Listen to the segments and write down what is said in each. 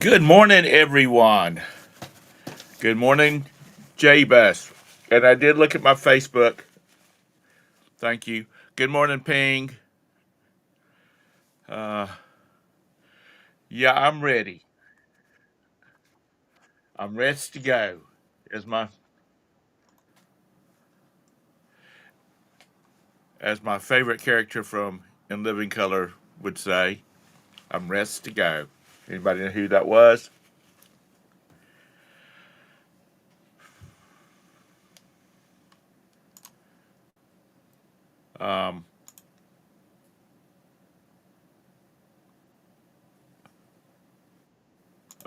Good morning, everyone. Good morning, Jabus. And I did look at my Facebook. Thank you. Good morning, Ping. Uh, yeah, I'm ready. I'm ready to go. As my favorite character from In Living Color would say, I'm ready to go. Anybody know who that was? Um,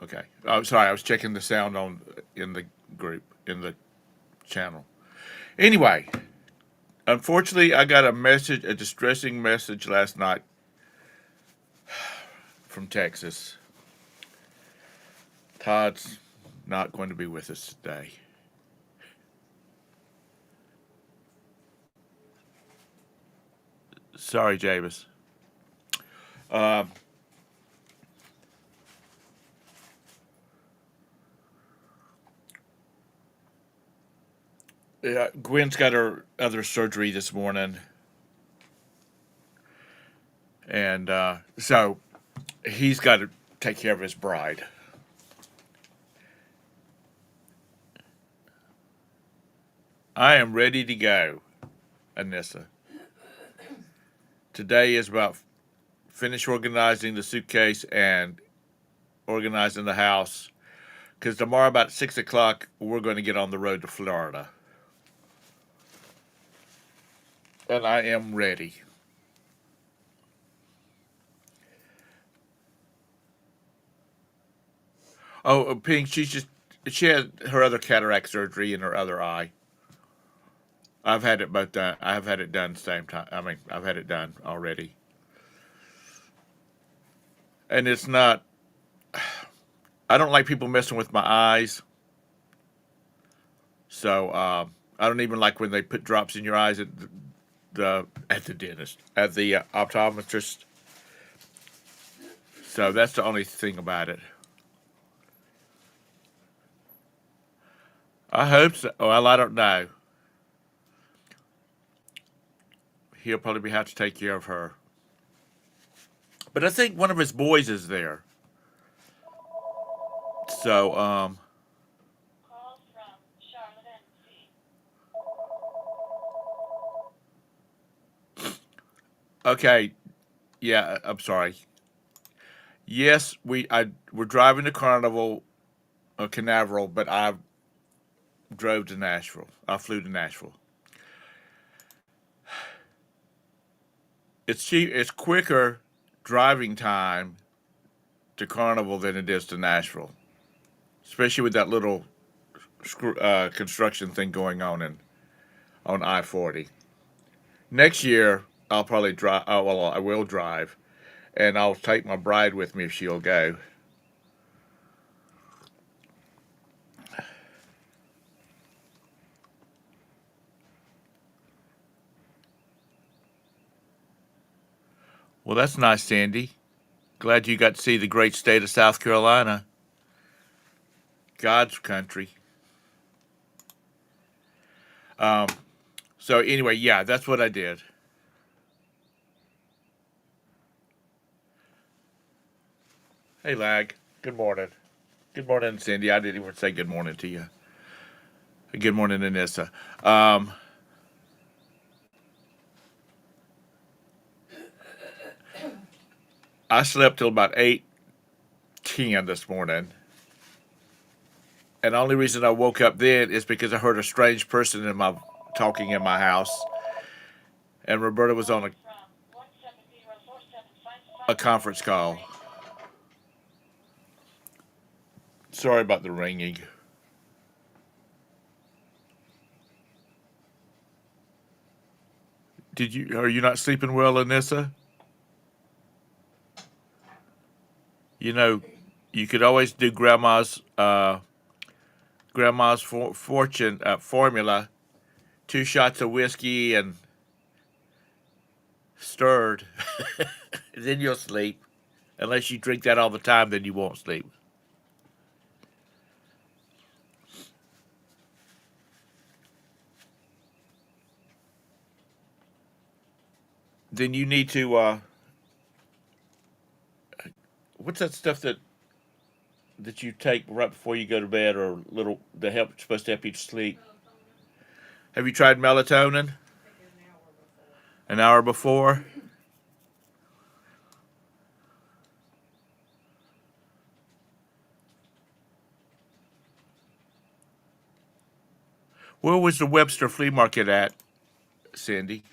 okay. Oh, sorry. I was checking the sound on in the group in the channel. Anyway, unfortunately, I got a distressing message last night from Texas. Todd's not going to be with us today. Sorry, Javis. Uh, yeah, Gwen's got her other surgery this morning, and so he's got to take care of his bride. I am ready to go, Anissa. Today is about finish organizing the suitcase and organizing the house because tomorrow about 6 o'clock we're going to get on the road to Florida, and I am ready. Oh, Pink, she had her other cataract surgery in her other eye. I've had it both done. I've had it done the same time. I mean, I've had it done already, and it's not. I don't like people messing with my eyes, so I don't even like when they put drops in your eyes at the dentist, at the optometrist. So that's the only thing about it. I hope so. Well, I don't know. He'll probably have to take care of her. But I think one of his boys is there. So okay, yeah. I'm sorry. Yes, we're driving to Carnival, Canaveral, but I drove to Nashville. I flew to Nashville. It's cheap. It's quicker driving time to Carnival than it is to Nashville, especially with that little construction thing going on I-40. Next year, I'll probably drive. Oh, well, I will drive, and I'll take my bride with me if she'll go. Well, that's nice, Sandy. Glad you got to see the great state of South Carolina, God's country. Um, so anyway, yeah, that's what I did. Hey, Lag. Good morning. Good morning, Cindy. I didn't even say good morning to you. Good morning, Anissa. Um, I slept till about 8:10 this morning, and the only reason I woke up then is because I heard a strange person talking in my house, and Roberta was on a conference call. Sorry about the ringing. Did you? Are you not sleeping well, Anissa? You know, you could always do grandma's fortune formula: 2 shots of whiskey and stirred. Then you'll sleep. Unless you drink that all the time, then you won't sleep. then you need to. What's that stuff that you take right before you go to bed, or little that help supposed to help you to sleep? Have you tried melatonin? An hour before. Where was the Webster Flea Market at, Cindy?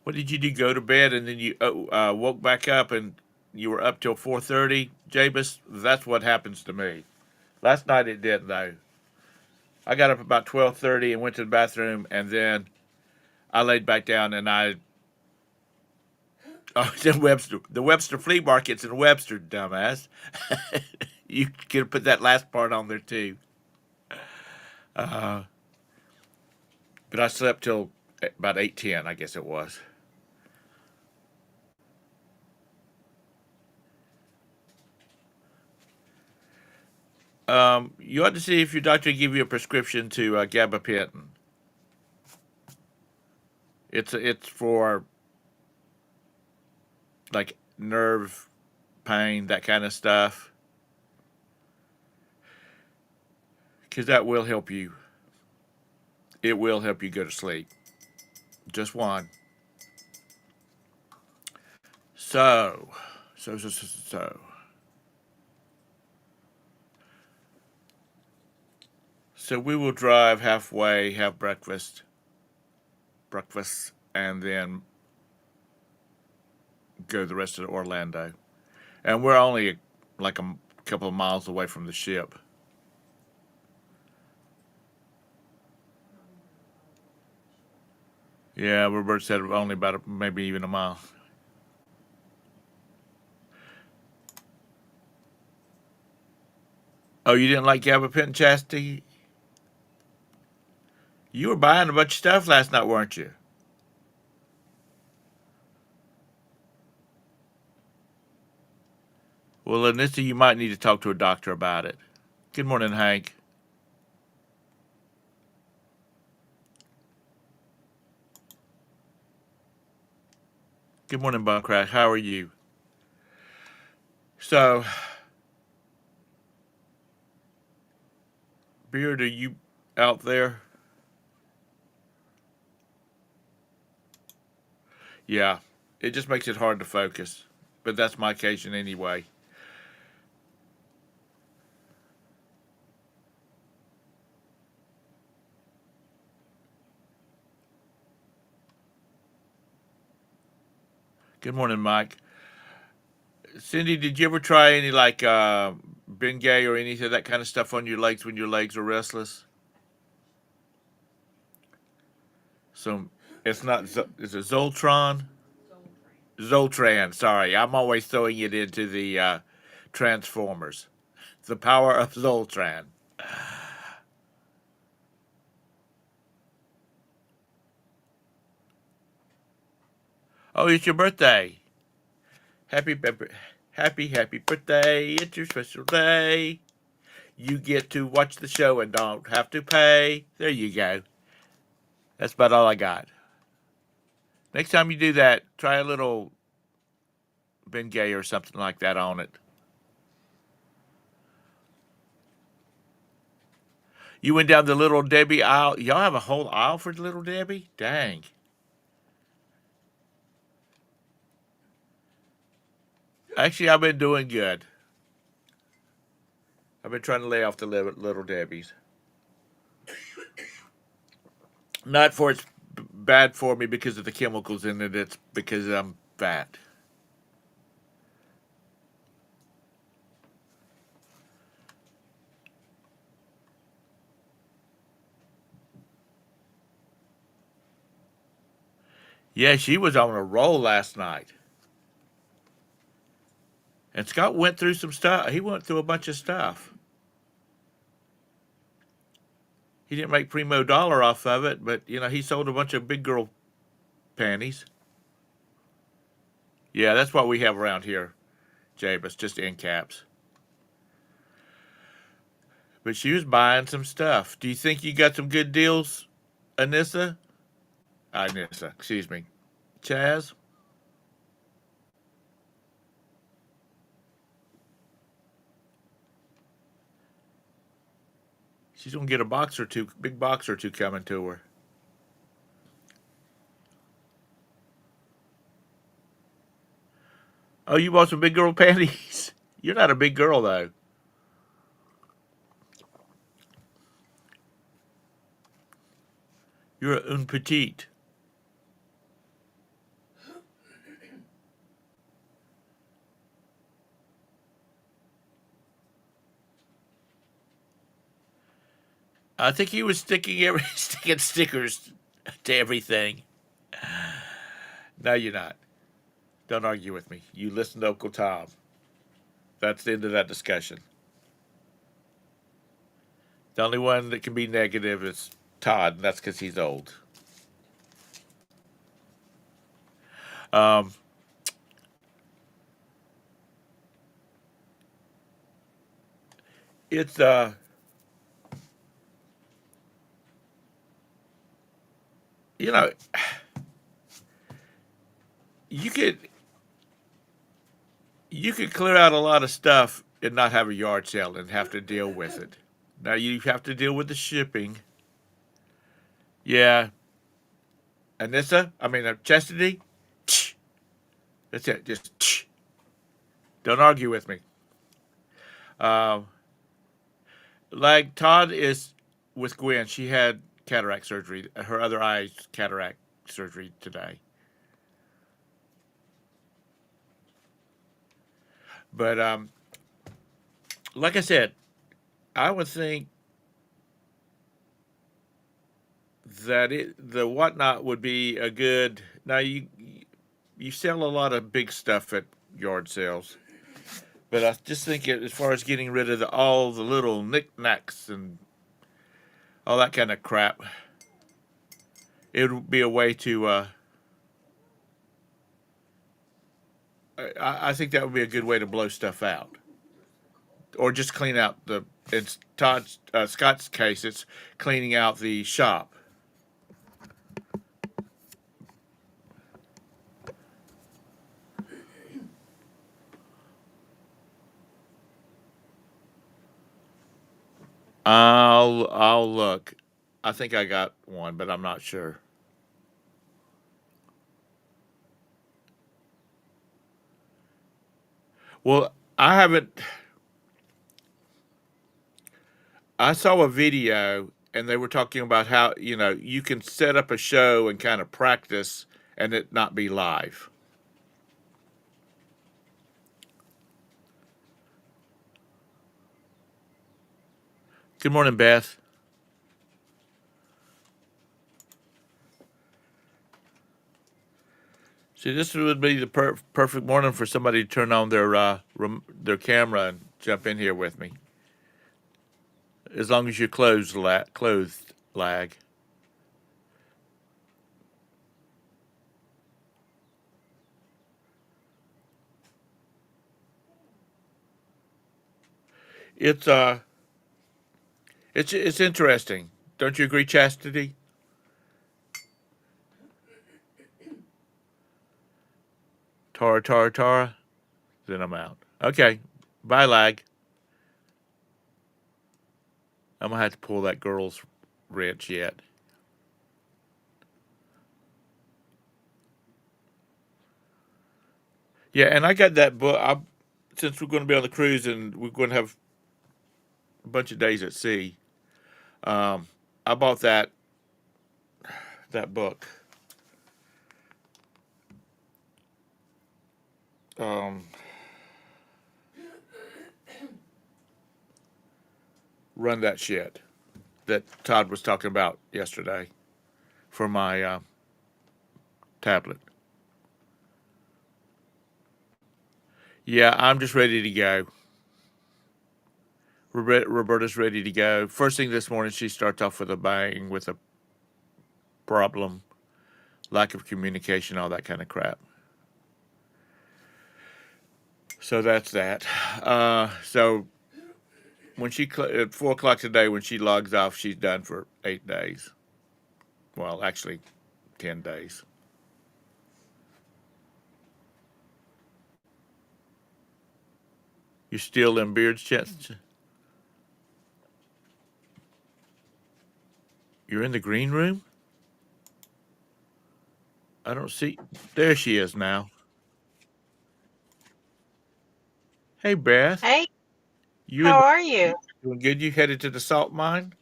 What did you do? Go to bed and then you woke back up and you were up till 4:30, Jabus? That's what happens to me. Last night it didn't though. I got up about 12:30 and went to the bathroom, and then I laid back down and I. Oh, it's in Webster. The Webster Flea Market's in Webster, dumbass. You could put that last part on there too. Uh, but I slept till about 8:10, I guess it was. You ought to see if your doctor give you a prescription to gabapentin. It's for like nerve pain, that kind of stuff, because that will help you. It will help you go to sleep. Just one. So, so. So we will drive halfway, have breakfast, and then go the rest of Orlando. And we're only like a couple of miles away from the ship. Yeah, Robert said only about maybe even a mile. Oh, you didn't like gabapentin, Chastity? You were buying a bunch of stuff last night, weren't you? Well, Anissa, you might need to talk to a doctor about it. Good morning, Hank. Good morning, Buncrack. How are you? So, Beard, are you out there? Yeah, it just makes it hard to focus. But that's my occasion anyway. Good morning, Mike. Cindy, did you ever try any like Bengay or any of that kind of stuff on your legs when your legs are restless? So it's not. Is it Zoltron? Zoltran. Sorry, I'm always throwing it into the Transformers. The power of Zoltran. Oh, it's your birthday. Happy, happy birthday. It's your special day. You get to watch the show and don't have to pay. There you go. That's about all I got. Next time you do that, try a little Bengay or something like that on it. You went down the Little Debbie aisle. Y'all have a whole aisle for Little Debbie? Dang. Actually, I've been doing good. I've been trying to lay off the Little Debbie's. Not for it's bad for me because of the chemicals in it. It's because I'm fat. Yeah, she was on a roll last night. And Scott went through some stuff. He went through a bunch of stuff. He didn't make primo dollar off of it, but he sold a bunch of big girl panties. Yeah, that's what we have around here, Jabus, just end caps. But she was buying some stuff. Do you think you got some good deals, Anissa? Anissa, excuse me. Chaz? She's gonna get a box or two, big box or two coming to her. Oh, you bought some big girl panties? You're not a big girl though. You're un petite. I think he was sticking stickers to everything. No, you're not. Don't argue with me. You listen to Uncle Tom. That's the end of that discussion. The only one that can be negative is Todd, and that's because he's old. Um, it's you know, you could you could clear out a lot of stuff and not have a yard sale and have to deal with it. Now you have to deal with the shipping. Yeah, Anissa, I mean Chastity. That's it. Just don't argue with me. Um, like Todd is with Gwen. She had cataract surgery. Her other eye's cataract surgery today. But like I said, I would think that the whatnot would be a good. Now you sell a lot of big stuff at yard sales, but I just think as far as getting rid of all the little knickknacks and all that kind of crap, it would be a way to. I think that would be a good way to blow stuff out, or just clean out the. It's Todd Scott's case. It's cleaning out the shop. I'll look. I think I got one, but I'm not sure. Well, I haven't. I saw a video and they were talking about how you can set up a show and kind of practice and it not be live. Good morning, Beth. See, this would be the perfect morning for somebody to turn on their camera and jump in here with me. As long as you're clothed lag. It's it's interesting. Don't you agree, Chastity? Tara, Tara, Tara. Then I'm out. Okay. Bye, lag. I'm gonna have to pull that girl's wrench yet. Yeah, and I got that book. Since we're going to be on the cruise and we're going to have a bunch of days at sea, um, I bought that book. Um, Run that shit that Todd was talking about yesterday for my tablet. Yeah, I'm just ready to go. Roberta's ready to go. First thing this morning, she starts off with a bang with a problem, lack of communication, all that kind of crap. So that's that. So when at 4 o'clock today, when she logs off, she's done for 8 days. Well, actually, 10 days. You still in Beard's chest? You're in the green room? I don't see. There she is now. Hey, Beth. Hey, You in how the are you? doing good? You headed to the salt mine?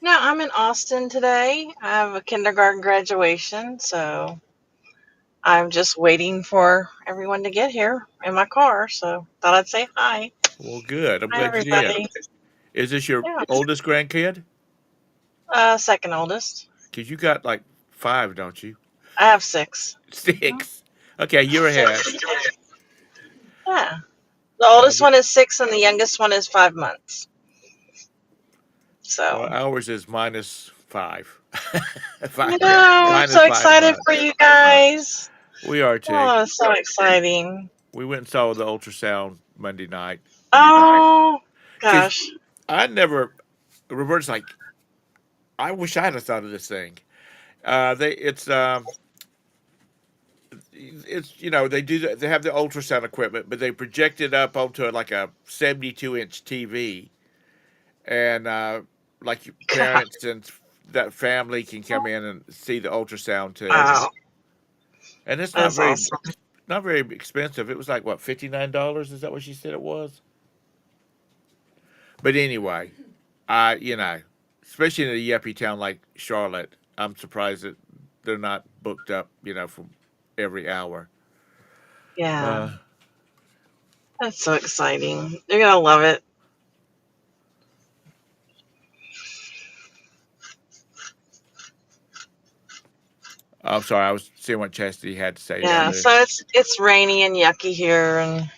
No, I'm in Austin today. I have a kindergarten graduation, so I'm just waiting for everyone to get here in my car. So thought I'd say hi. Well, good. I'm Hi, glad you did. everybody. Is this your Yeah, oldest grandkid? second oldest. Because you got like five, don't you? I have six. Mhm. 6. Okay, you're ahead. Yeah, the Uh, oldest th- one is 6, and the youngest one is 5 months. well, So ours is -5. I five, know, I'm minus so five excited for months. you guys. We are too. Oh, it's so exciting. We went and saw the ultrasound Monday night. Oh Because gosh. I never, Robert's like, I wish I'd have thought of this thing. It's they they have the ultrasound equipment, but they project it up onto like a 72-inch TV, and like parents and that family can come in and see the ultrasound too. Wow, And it's that's awesome. not very expensive. It was like what, $59? Is that what she said it was? But anyway, especially in a yuppie town like Charlotte, I'm surprised that they're not booked up, from every hour. Yeah. Uh, That's so exciting. You're gonna love it. I'm sorry, I was seeing what Chastity had to say down Yeah. there. So it's rainy and yucky here, and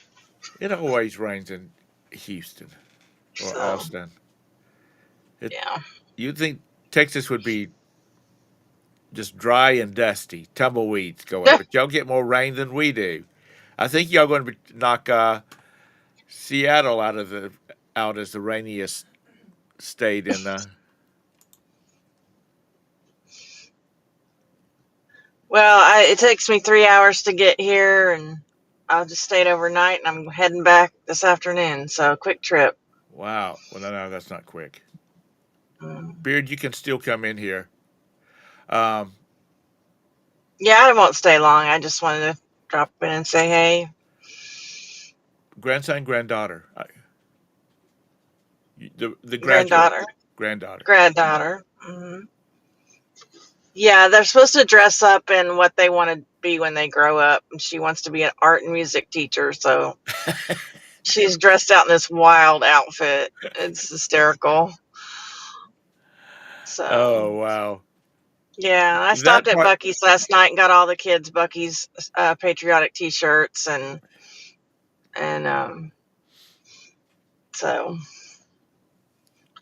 It always rains in Houston or so Austin. It yeah. You'd think Texas would be just dry and dusty, tumbleweeds going, but y'all get more rain than we do. I think y'all going to knock Seattle out as the rainiest state in the. Well, it takes me 3 hours to get here, and I just stayed overnight, and I'm heading back this afternoon. So quick trip. Wow. Well, no, that's not quick. Mm. Beard, you can still come in here. Um, Yeah, I won't stay long. I just wanted to drop in and say hey, grandson, granddaughter, the graduate granddaughter, granddaughter. granddaughter. Yeah, they're supposed to dress up in what they want to be when they grow up. And she wants to be an art and music teacher, so she's dressed out in this wild outfit. It's hysterical. So, Oh wow, yeah, I stopped that at part. Bucky's last night and got all the kids Bucky's patriotic T-shirts, and so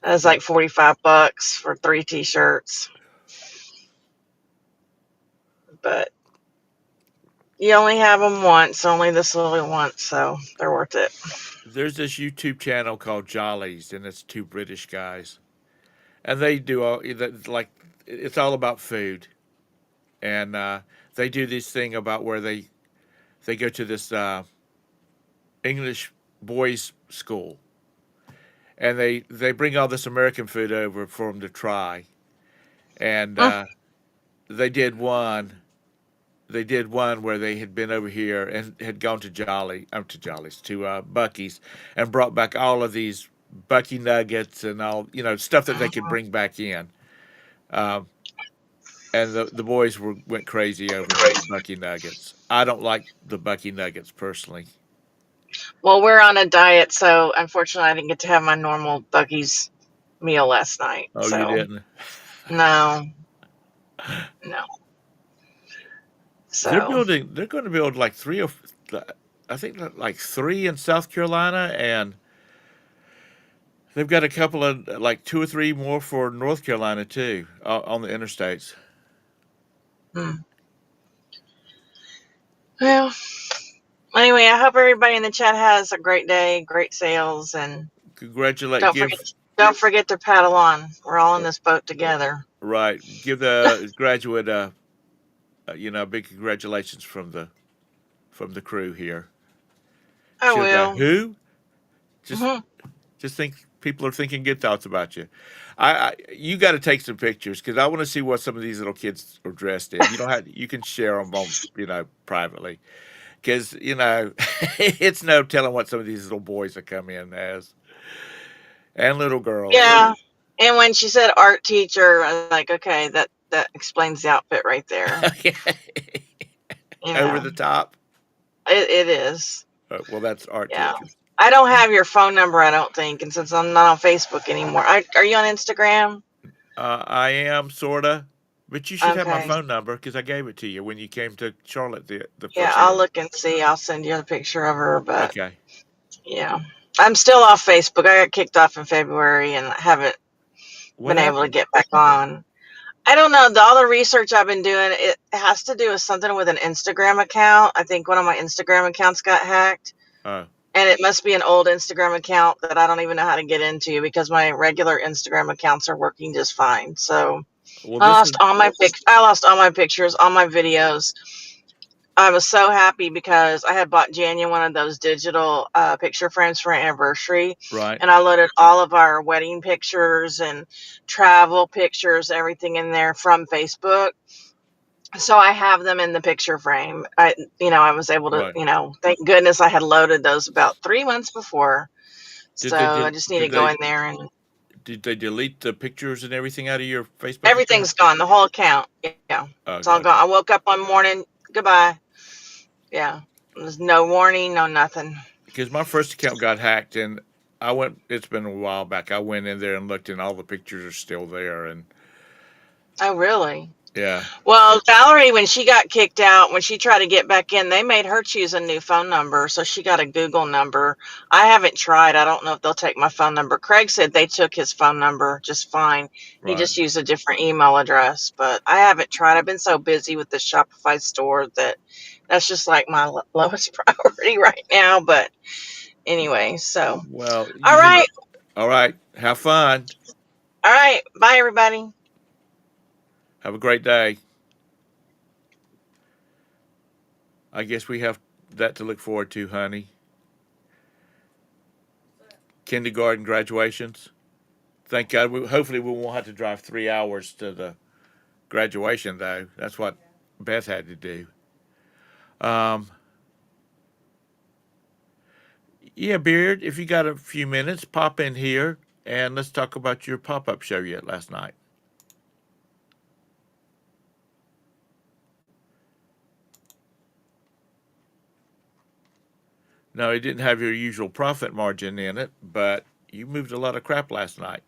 it was like That 45 bucks for 3 T-shirts, but you only have them once, only this little once, so they're worth it. there's this YouTube channel called Jollies, and it's two British guys, and they do like it's all about food, and they do this thing about where they go to this English boys' school, and they bring all this American food over for them to try, and Mm, they did one. They did one where they had been over here and had gone to Bucky's, and brought back all of these Bucky nuggets and all stuff that they could bring back in. Um, and the boys went crazy over the Bucky nuggets. I don't like the Bucky nuggets personally. well, we're on a diet, so unfortunately, I didn't get to have my normal Bucky's meal last night. Oh, you So didn't? no, no. They're So building. They're going to build like I think like three in South Carolina, and they've got a couple of like two or three more for North Carolina too on the interstates. Hmm. Well, anyway, I hope everybody in the chat has a great day, great sales, and Congratulate, don't forget give don't forget to paddle on. We're all in this boat together. right, give the graduate a big congratulations from the crew here. I She'll go, will. who? Just Hmm. just think people are thinking good thoughts about you. You got to take some pictures because I want to see what some of these little kids are dressed in. You don't have you can share them on privately because it's no telling what some of these little boys have come in as and little girls. Yeah. And when she said art teacher, I was like, okay, that explains the outfit right there. Okay, You over know, the top. it is. Well, that's art Yeah. teachers. I don't have your phone number, I don't think, and since I'm not on Facebook anymore, are you on Instagram? I am sorta, but you should have my Okay. phone number because I gave it to you when you came to Charlotte the Yeah, first I'll time. look and see. I'll send you a picture of her, but Okay. yeah. I'm still off Facebook. I got kicked off in February and I haven't What been able to happened? get back on. I don't know. All the research I've been doing, it has to do with something with an Instagram account. I think one of my Instagram accounts got hacked. Uh, And it must be an old Instagram account that I don't even know how to get into because my regular Instagram accounts are working just fine. So well, this is I lost all my pictures, all my videos. I was so happy because I had bought Janya one of those digital picture frames for her anniversary, right, and I loaded all of our wedding pictures and travel pictures, everything in there from Facebook. So I have them in the picture frame. I was able to, right. thank goodness I had loaded those about 3 months before. Did So they I just need to go in there and did they delete the pictures and everything out of your Facebook account? everything's gone, the whole account. Yeah, it's all gone. Okay. I woke up one morning, goodbye. Yeah, there's no warning, no nothing. Because my first account got hacked and I went. It's been a while back. I went in there and looked, and all the pictures are still there. And Oh, really? yeah, Well, Valerie, when she got kicked out, when she tried to get back in, they made her choose a new phone number. So she got a Google number. I haven't tried. I don't know if they'll take my phone number. Craig said they took his phone number just fine. He right. just used a different email address. But I haven't tried. I've been so busy with the Shopify store that that's just like my lowest priority right now. But anyway, so Well, all you need. right. All right. Have fun. All right. Bye, everybody. Have a great day. I guess we have that to look forward to, honey. Kindergarten graduations. Thank God. Hopefully, we won't have to drive 3 hours to the graduation, though. That's what Beth had to do. Um, yeah, Beard, if you got a few minutes, pop in here and let's talk about your pop up show you had last night. No, it didn't have your usual profit margin in it, but you moved a lot of crap last night.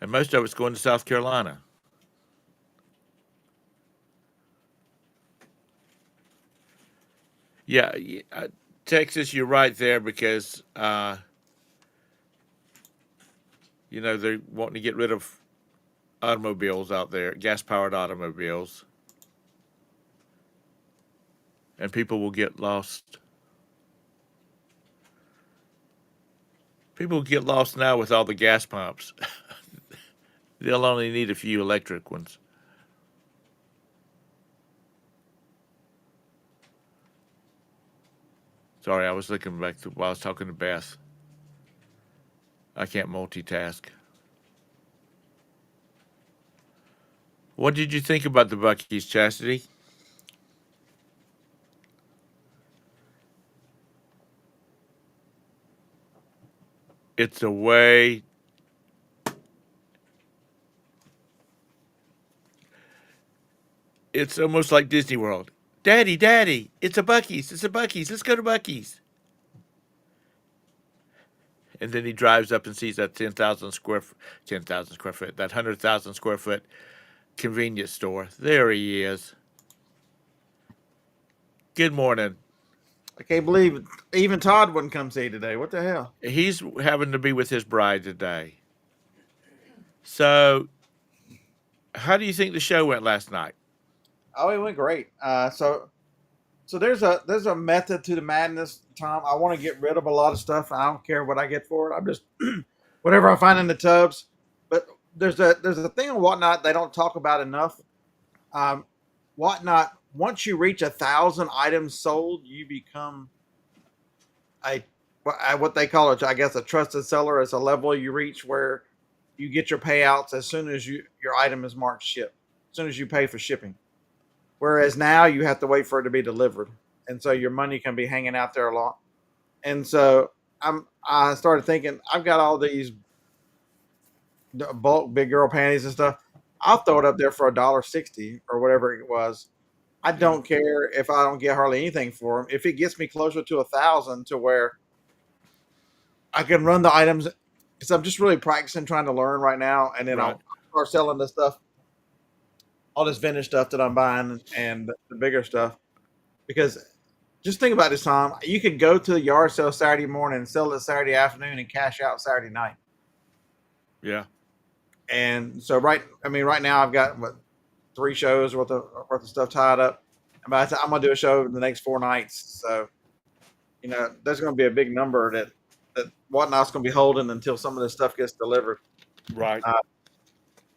And most of it's going to South Carolina. Yeah, Texas, you're right there because, they're wanting to get rid of automobiles out there, gas powered automobiles, and people will get lost. People will get lost now with all the gas pumps. They'll only need a few electric ones. Sorry, I was looking back while I was talking to Beth. I can't multitask. What did you think about the Bucky's, Chastity? It's a way. It's almost like Disney World. Daddy, Daddy, it's a Bucky's. It's a Bucky's. Let's go to Bucky's. And then he drives up and sees that 10,000 square foot, that 100,000 square foot convenience store. There he is. Good morning. I can't believe even Todd wouldn't come see today. What the hell? He's having to be with his bride today. So, how do you think the show went last night? Oh, it went great. So there's a method to the madness, Tom. I want to get rid of a lot of stuff. I don't care what I get for it. I'm just whatever I find in the tubs. But there's a thing on Whatnot they don't talk about enough. Um, Whatnot, once you reach 1,000 items sold, you become a what they call it, I guess, a trusted seller. It's a level you reach where you get your payouts as soon as your item is marked shipped, as soon as you pay for shipping. Whereas now you have to wait for it to be delivered, and so your money can be hanging out there a lot. And so I started thinking, I've got all these bulk big girl panties and stuff. I'll throw it up there for $1.60 or whatever it was. I Yeah. don't care if I don't get hardly anything for them. If it gets me closer to 1,000 to where I can run the items, because I'm just really practicing trying to learn right now, and then Right. I'll start selling this stuff, all this vintage stuff that I'm buying, and the bigger stuff. Because just think about this, Tom. You could go to the yard sale Saturday morning and sell it Saturday afternoon and cash out Saturday night. Yeah. And so right now I've got what 3 shows worth of stuff tied up. And by the time I'm gonna do a show the next 4 nights, so there's gonna be a big number that Whatnot's gonna be holding until some of this stuff gets delivered. Right. Uh,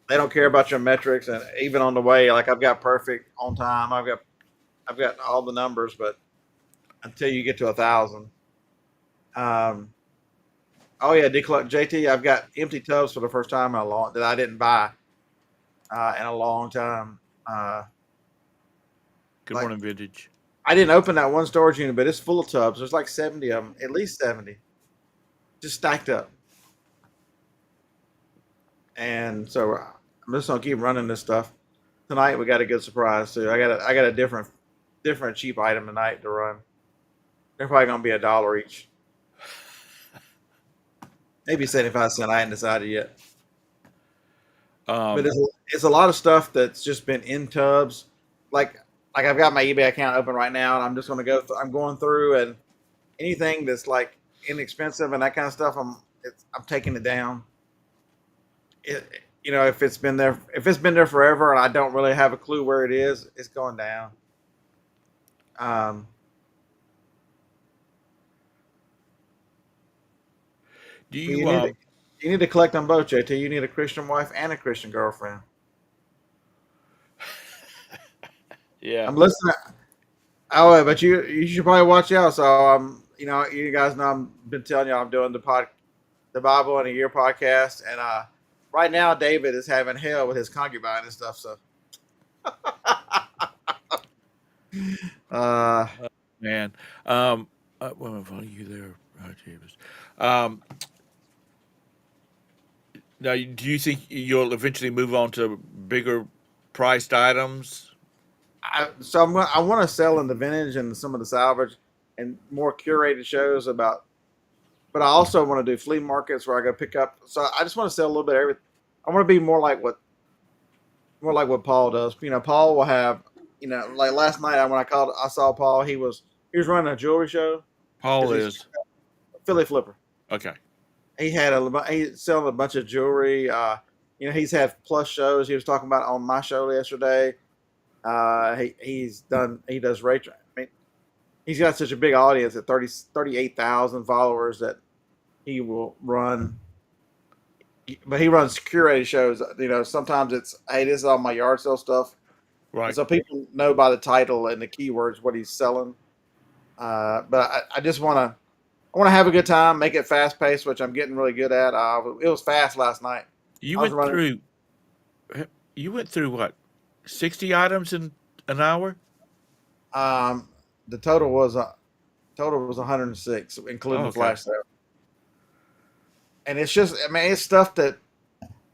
they don't care about your metrics, and even on the way, like I've got perfect on time. I've got all the numbers, but until you get to 1,000. Um, oh yeah, JT, I've got empty tubs for the first time in a long that I didn't buy in a long time. Good Like morning, Vintage. I didn't open that one storage unit, but it's full of tubs. There's like 70 of them, at least 70, just stacked up. And so I'm just gonna keep running this stuff. Tonight we got a good surprise too. I got a different cheap item tonight to run. They're probably gonna be $1 each, maybe 75 cents. I hadn't decided yet, but Um, it's a lot of stuff that's just been in tubs. Like I've got my eBay account open right now, and I'm just gonna go. I'm going through, and anything that's like inexpensive and that kind of stuff, I'm taking it down. If it's been there forever and I don't really have a clue where it is, it's going down. Um, do but you you need to collect them both, JT. You need a Christian wife and a Christian girlfriend. Yeah. I'm listening. Oh, but you should probably watch out. So you guys know I've been telling you I'm doing the Bible in a Year podcast, and right now David is having hell with his concubine and stuff. So uh, Man. Well, are you there, James? Um, now, do you think you'll eventually move on to bigger priced items? I want to sell in the vintage and some of the salvage and more curated shows about. But I also want to do flea markets where I go pick up. So I just want to sell a little bit of everything. I want to be more like what Paul does. Paul will have. Like last night when I saw Paul. He was running a jewelry show Paul because he's is Philly Flipper. okay. He's selling a bunch of jewelry. He's had plus shows. He was talking about on my show yesterday. He does ray tracing. I mean, he's got such a big audience at 38,000 followers that he will run. But he runs curated shows. Sometimes it's, hey, this is all my yard sale stuff, and Right. so people know by the title and the keywords what he's selling. But I just want to have a good time, make it fast paced, which I'm getting really good at. It was fast last night. You I was went running. through. You went through what? 60 items in an hour? Um, the total was 106, including Oh, the okay. flash sale. And it's just, I mean, it's stuff that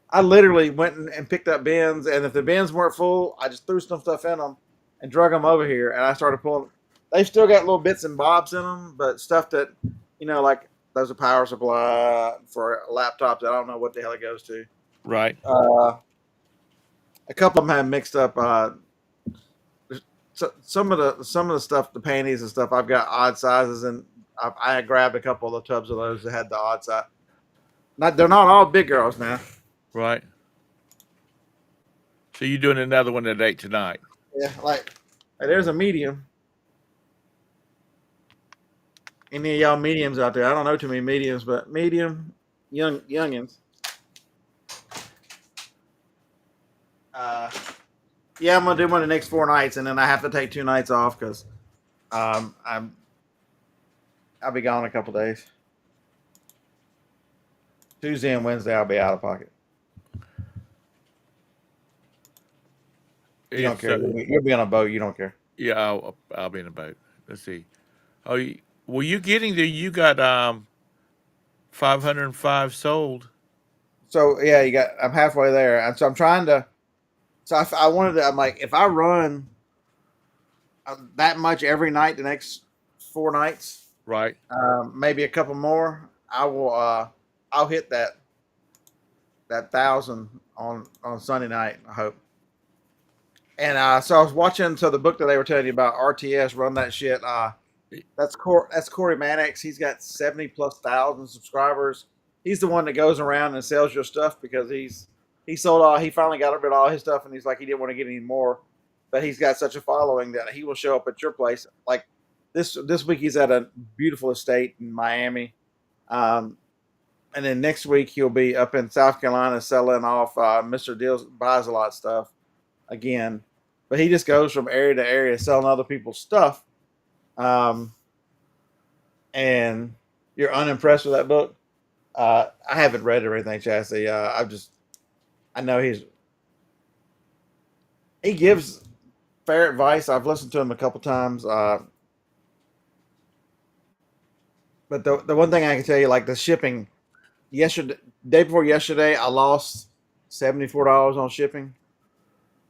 I literally went and picked up bins, and if the bins weren't full, I just threw some stuff in them and drug them over here, and I started pulling. They've still got little bits and bobs in them, but stuff that, like there's a power supply for laptops. I don't know what the hell it goes to. Right. Uh, a couple of them have mixed up So some of the stuff, the panties and stuff, I've got odd sizes, and I grabbed a couple of the tubs of those that had the odd size. Not they're not all big girls now. Right. So you're doing another one at 8 tonight. Yeah, like hey, there's a medium. Any of y'all mediums out there? I don't know too many mediums, but medium youngins. Uh, yeah, I'm gonna do one the next 4 nights, and then I have to take 2 nights off because I'm I'll be gone a couple days. Tuesday and Wednesday I'll be out of pocket. You don't It's care. You'll be on a boat. You don't care. yeah, I'll be in a boat. Let's see. Oh, well, you getting there? You got 505 sold. So yeah, you got. I'm halfway there, and so I'm trying to. So I wanted to. I'm like, if I run that much every night, the next 4 nights, Right. maybe a couple more, I will. I'll hit that 1,000 on Sunday night. I hope. And so I was watching. So the book that they were telling you about, RTS, run that shit. That's Corey Mannix. He's got 70 plus thousand subscribers. He's the one that goes around and sells your stuff because he sold all. He finally got rid of all his stuff, and he's like he didn't want to get any more. But he's got such a following that he will show up at your place. Like this week, he's at a beautiful estate in Miami, and then next week he'll be up in South Carolina selling off Mr. Deals buys a lot stuff again. But he just goes from area to area selling other people's stuff. Um, and you're unimpressed with that book. I haven't read it or anything, Chassis. I know he gives fair advice. I've listened to him a couple times. But the one thing I can tell you, like the shipping, yesterday, day before yesterday, I lost $74 on shipping,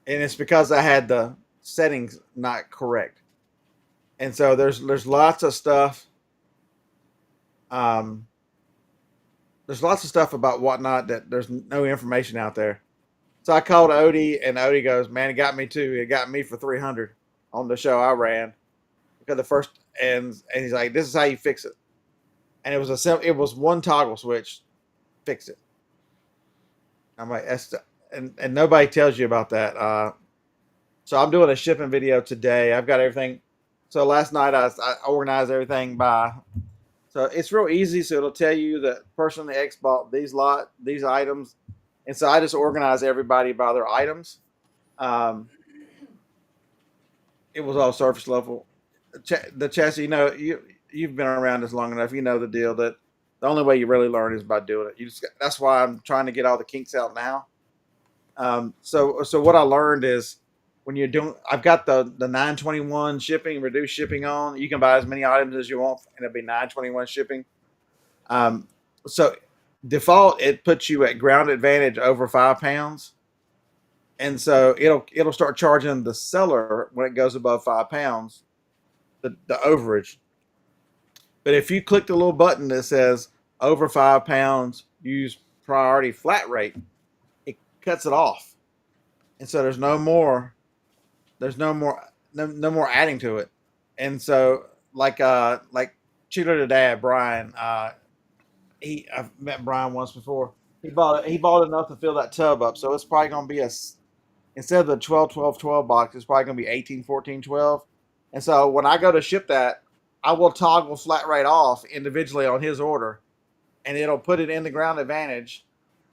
and it's because I had the settings not correct. And so there's lots of stuff. Um, there's lots of stuff about whatnot that there's no information out there. So I called Odie, and Odie goes, "Man, it got me too. It got me for 300 on the show I ran because the first and he's like, this is how you fix it." And it was one toggle switch, fix it. I'm like, and nobody tells you about that. So I'm doing a shipping video today. I've got everything. So last night I organized everything by. So it's real easy. So it'll tell you that person the X bought these items, and so I just organize everybody by their items. Um, it was all surface level. The chassis, you've been around this long enough. You know the deal that the only way you really learn is by doing it. That's why I'm trying to get all the kinks out now. So what I learned is when you're doing, I've got the 921 shipping, reduced shipping on. You can buy as many items as you want, and it'll be 921 shipping. Um, so default, it puts you at ground advantage over 5 pounds, and so it'll start charging the seller when it goes above 5 pounds the overage. But if you click the little button that says over 5 pounds, use priority flat rate, it cuts it off, and so no more adding to it. And so like Cheater to Dad, Brian, I've met Brian once before. He bought enough to fill that tub up, so it's probably gonna be instead of the 12 12 12 box, it's probably gonna be 18 14 12. And so when I go to ship that, I will toggle flat rate off individually on his order, and it'll put it in the ground advantage,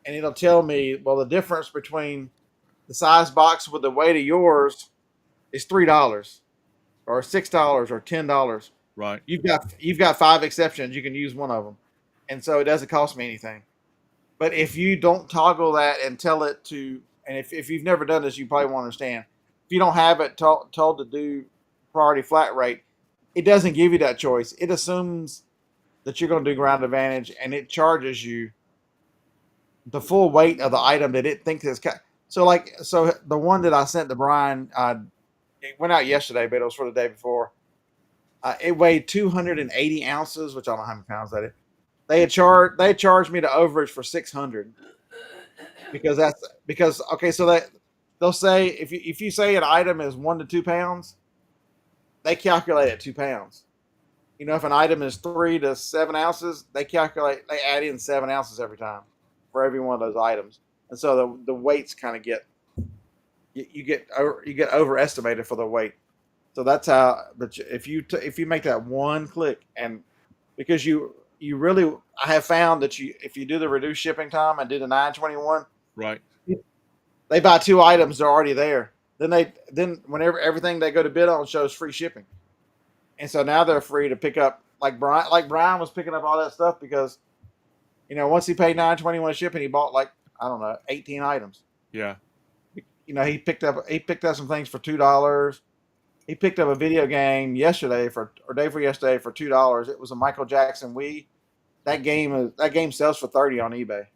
and it'll tell me, well, the difference between the size box with the weight of yours is $3 or $6 or $10. Right. You've got 5 exceptions. You can use one of them, and so it doesn't cost me anything. But if you don't toggle that and tell it to, and if you've never done this, you probably won't understand. If you don't have it told to do priority flat rate, it doesn't give you that choice. It assumes that you're going to do ground advantage, and it charges you the full weight of the item that it thinks is. So the one that I sent to Brian, it went out yesterday, but it was for the day before. It weighed 280 ounces, which I don't know how many pounds that is. They charged me the overage for 600 because okay, so that they'll say if you say an item is 1 to 2 pounds, they calculate at 2 pounds. You know, if an item is 3 to 7 ounces, they add in 7 ounces every time for every one of those items, and so the weights kind of you get overestimated for the weight. So that's how. But if you make that one click, and because you really, I have found that if you do the reduced shipping time and do the 921, Right. they buy 2 items, they're already there. Then whenever everything they go to bid on shows free shipping, and so now they're free to pick up, Brian was picking up all that stuff because once he paid 921 shipping, he bought, like, I don't know, 18 items. Yeah. He picked up some things for $2. He picked up a video game yesterday or day for yesterday for $2. It was a Michael Jackson Wii. That game sells for 30 on eBay.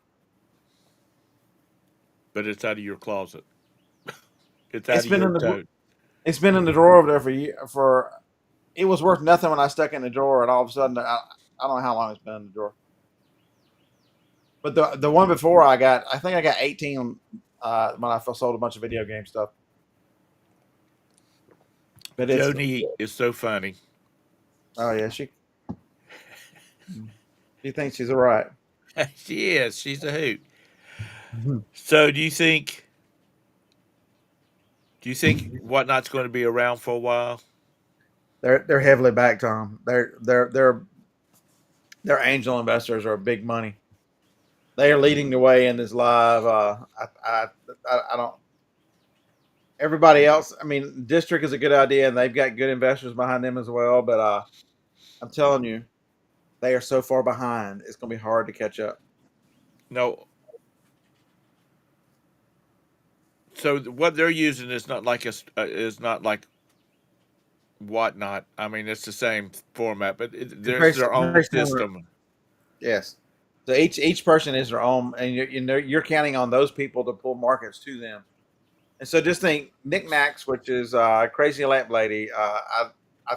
But it's out of your closet. It's out It's of been your in the tote. it's been in the drawer over there for it was worth nothing when I stuck it in the drawer, and all of a sudden I don't know how long it's been in the drawer. But the one before I think I got 18 when I sold a bunch of video game stuff. But Joni is so funny. oh yeah, she thinks she's all right. She is. She's a hoot. So do you think Whatnot's going to be around for a while? They're heavily backed, Tom. Their angel investors are big money. They are leading the way in this live. I don't. Everybody else, I mean, District is a good idea, and they've got good investors behind them as well. But I'm telling you, they are so far behind. It's going to be hard to catch up. No. So what they're using is not like is not like Whatnot. I mean, it's the same format, but It's there's their own very similar. system. Yes. So each person is their own, and you're counting on those people to pull markets to them. And so just think Knickknacks, which is Crazy Lamp Lady. I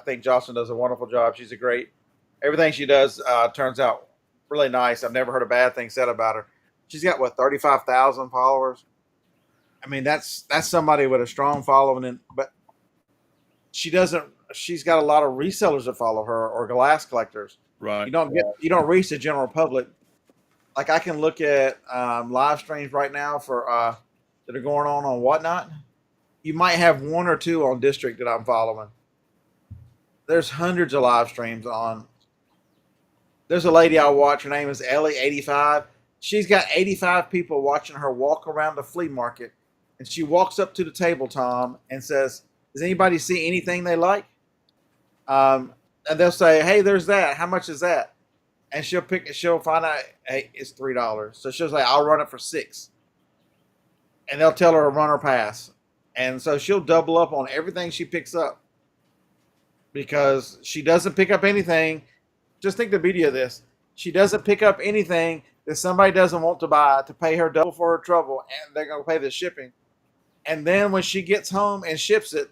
think Jocelyn does a wonderful job. She's a great. Everything she does turns out really nice. I've never heard a bad thing said about her. She's got 35,000 followers. I mean, that's somebody with a strong following, but she doesn't. She's got a lot of resellers that follow her or glass collectors. Right. You don't reach the general public. Like, I can look at live streams right now for that are going on Whatnot. You might have 1 or 2 on District that I'm following. There's hundreds of live streams on. There's a lady I watch. Her name is Ellie85. She's got 85 people watching her walk around the flea market, and she walks up to the table, Tom, and says, "Does anybody see anything they like?" And they'll say, "Hey, there's that. How much is that?" And she'll find out, hey, it's $3. So she'll say, "I'll run it for 6." And they'll tell her to run or pass. And so she'll double up on everything she picks up because she doesn't pick up anything. Just think the beauty of this. She doesn't pick up anything that somebody doesn't want to buy to pay her double for her trouble, and they're going to pay the shipping. And then when she gets home and ships it,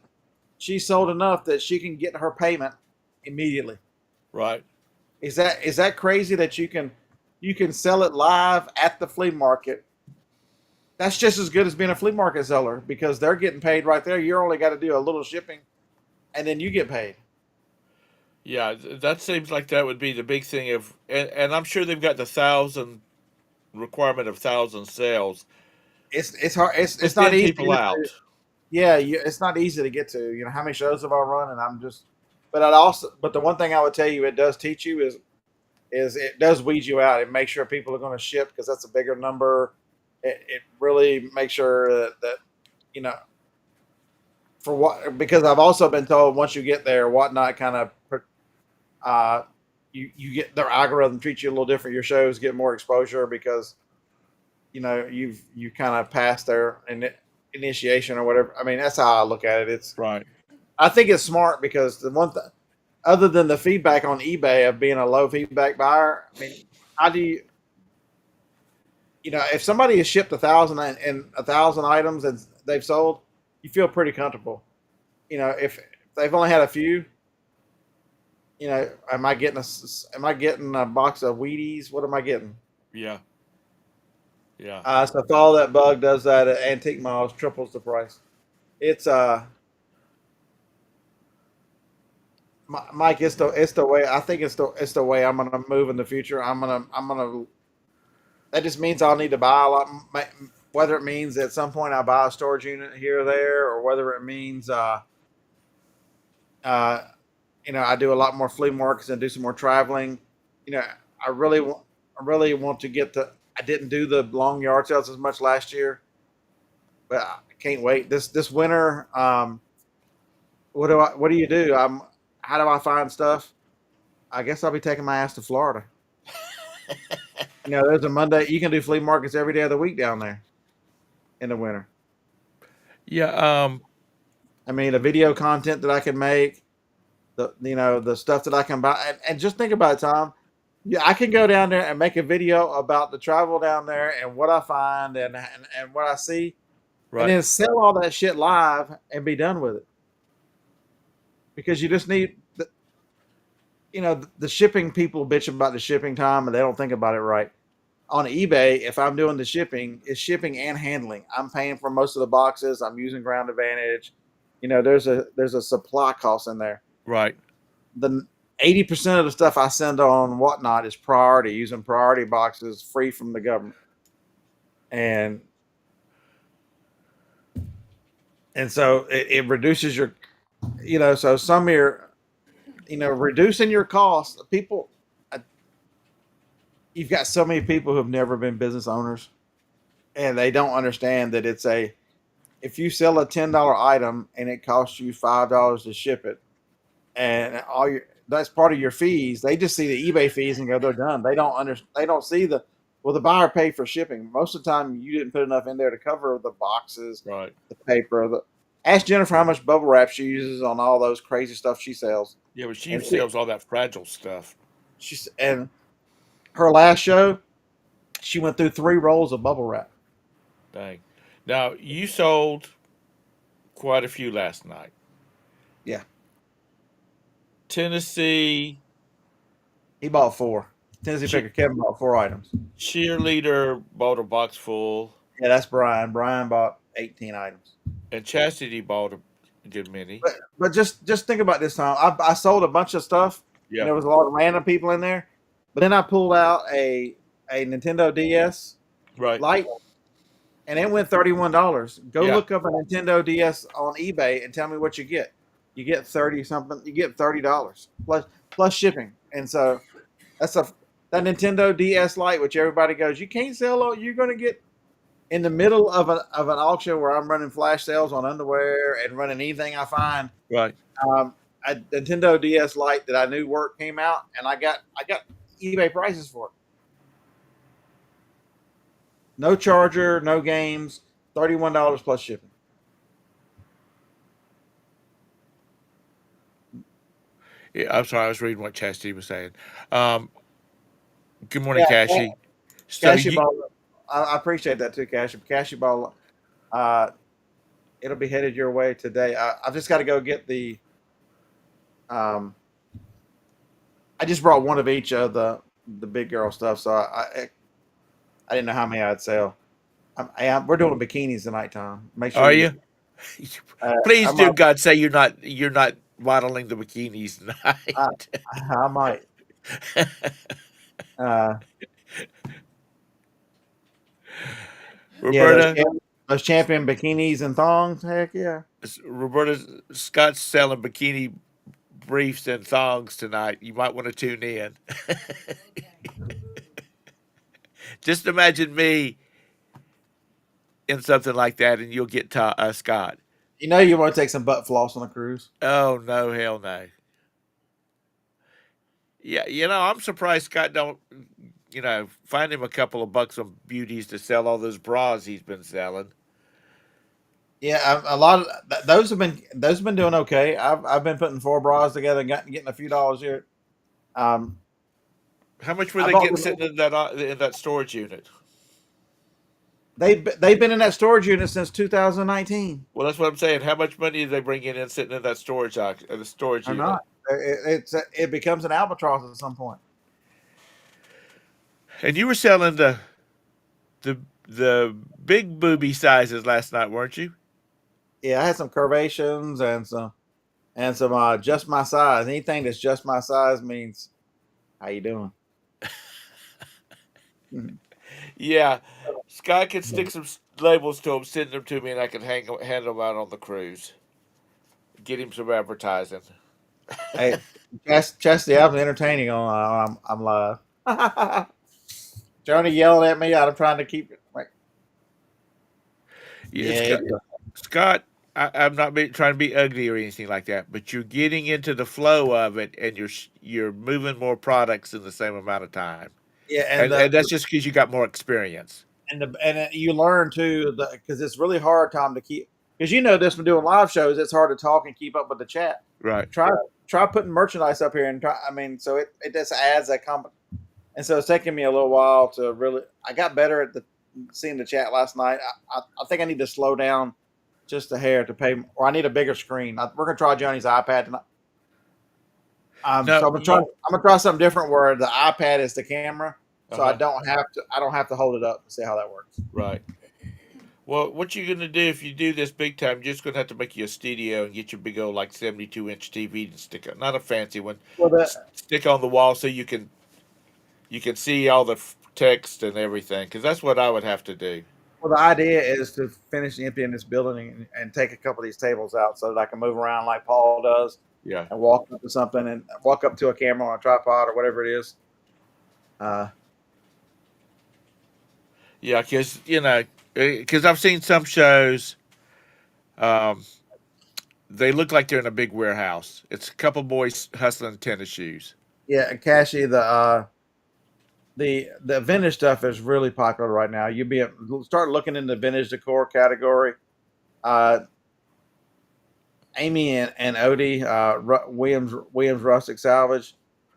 she sold enough that she can get her payment immediately. Right. Is that crazy that you can sell it live at the flea market? That's just as good as being a flea market seller because they're getting paid right there. You only got to do a little shipping, and then you get paid. Yeah, that seems like that would be the big thing. And I'm sure they've got the 1,000 requirement of 1,000 sales. It's hard. To It's not thin easy. people out. Yeah, it's not easy to get to. How many shows have I run, and but the one thing I would tell you it does teach you is it does weed you out. It makes sure people are going to ship because that's a bigger number. It really makes sure that you know for what, because I've also been told once you get there, Whatnot kind of you get their algorithm treats you a little different. Your shows get more exposure because you kind of passed their initiation or whatever. I mean, that's how I look at it. Right. I think it's smart because the one thing, other than the feedback on eBay of being a low feedback buyer, I mean, how do if somebody has shipped 1,000 and 1,000 items and they've sold, you feel pretty comfortable. If they've only had a few, am I getting a box of Wheaties? What am I getting? Yeah. Yeah. So Follow That Bug does that at Antique Miles, triples the price. It's Mike, it's the way. I think it's the way I'm gonna move in the future. I'm gonna. That just means I'll need to buy a lot. Whether it means at some point I buy a storage unit here or there, or whether it means uh, I do a lot more flea markets and do some more traveling. You know, I really want to get the. I didn't do the long yard sales as much last year, but I can't wait this winter. What do you do? How do I find stuff? I guess I'll be taking my ass to Florida. There's a Monday. You can do flea markets every day of the week down there in the winter. Yeah. I mean, the video content that I can make, the stuff that I can buy, and just think about it, Tom. Yeah, I can go down there and make a video about the travel down there and what I find and what I see, and Right. then sell all that shit live and be done with it. Because you just need the shipping people bitch about the shipping time and they don't think about it right. On eBay, if I'm doing the shipping, it's shipping and handling. I'm paying for most of the boxes. I'm using Ground Advantage. There's a supply cost in there. Right. The 80% of the stuff I send on whatnot is priority, using priority boxes free from the government. And so it reduces your so some of your reducing your costs. People, you've got so many people who have never been business owners and they don't understand that if you sell a $10 item and it costs you $5 to ship it, and that's part of your fees. They just see the eBay fees and go, they're done. They don't see the buyer paid for shipping. Most of the time, you didn't put enough in there to cover the boxes, Right. the paper. Ask Jennifer how much bubble wrap she uses on all those crazy stuff she sells. Yeah, but she And she, sells all that fragile stuff. and her last show, she went through 3 rolls of bubble wrap. Dang. Now you sold quite a few last night. Yeah, Tennessee he bought 4. Tennessee che- Picker Kevin bought 4 items. cheerleader bought a box full, Yeah, that's Brian. Brian bought 18 items. and Chastity bought a good many. But just think about this, Tom. I sold a bunch of stuff, and Yeah. there was a lot of random people in there. But then I pulled out a Nintendo DS Right. Lite, and it went $31. Go Yeah. look up a Nintendo DS on eBay and tell me what you get. You get 30 something. You get $30 plus shipping. And so that's that Nintendo DS Lite, which everybody goes, you can't sell all. You're going to get in the middle of an auction where I'm running flash sales on underwear and running anything I find. Right. A Nintendo DS Lite that I knew worked came out, and I got eBay prices for it. No charger, no games, $31 plus shipping. Yeah. I'm sorry. I was reading what Chastity was saying. Um, good morning, Yeah, Cashy. So Cashy you Ball. I appreciate that too, Cashy. Cashy Ball. Uh, it'll be headed your way today. I've just got to go get the. Um, I just brought one of each of the big girl stuff, so I didn't know how many I'd sell. We're doing bikinis tonight, Tom. Make sure are you. you? Please I might. do, God, say you're not modeling the bikinis I, tonight. I might. Uh, yeah, Roberta, those champion bikinis and thongs. Heck yeah. Roberta Scott's selling bikini briefs and thongs tonight. You might want to tune in. Just imagine me in something like that, and you'll get Scott. You want to take some butt floss on a cruise. Oh no, hell no. Yeah, I'm surprised Scott don't. Find him a couple of bucks on beauties to sell all those bras he's been selling. Yeah, a lot of those have been doing okay. I've been putting 4 bras together and getting a few dollars here. Um, How much were I they bought getting sitting in that storage unit? they've been in that storage unit since 2019 Well, that's what I'm saying. How much money did they bring in sitting in that the storage or unit? not. It becomes an albatross at some point. And you were selling the the big booby sizes last night, weren't you? Yeah, I had some curvations and some. and some just my size. Anything that's just my size means how you doing. Mhm. Yeah, Scott can stick some labels to them, send them to me, and I can hand them out on the cruise. Get him some advertising. Hey, Chastity, I was entertaining on. I'm live. Joni yelling at me. I'm trying to keep it. Like, Yeah, yeah, Scott, I'm not trying to be ugly or anything like that, but you're getting into the flow of it, and you're moving more products in the same amount of time, yeah, and that's just because you got more experience. you learn too because it's really hard, Tom, to keep because you know this from doing live shows. It's hard to talk and keep up with the chat. Right. Try try putting merchandise up here and try. I mean, so it just adds that and so it's taking me a little while to really. I got better at the seeing the chat last night. I think I need to slow down just a hair to pay, or I need a bigger screen. We're gonna try Johnny's iPad tonight. No. So I'm gonna try something different where the iPad is the camera, Uh so I huh. don't have to. I don't have to hold it up and see how that works. Right. Well, what you're gonna do if you do this big time? You're just gonna have to make you a studio and get your big old like 72-inch TV to stick up. Not a fancy one. Well, Stick on the wall so you can see all the text and everything. Because that's what I would have to do. the idea is to finish emptying this building and take a couple of these tables out so that I can move around like Paul does Yeah. and walk up to something and walk up to a camera on a tripod or whatever it is. Uh, Yeah. Because because I've seen some shows. Um, they look like they're in a big warehouse. It's a couple boys hustling tennis shoes. yeah, Cashy, the vintage stuff is really popular right now. Start looking in the vintage decor category. Uh, Amy and Odie, Williams Rustic Salvage,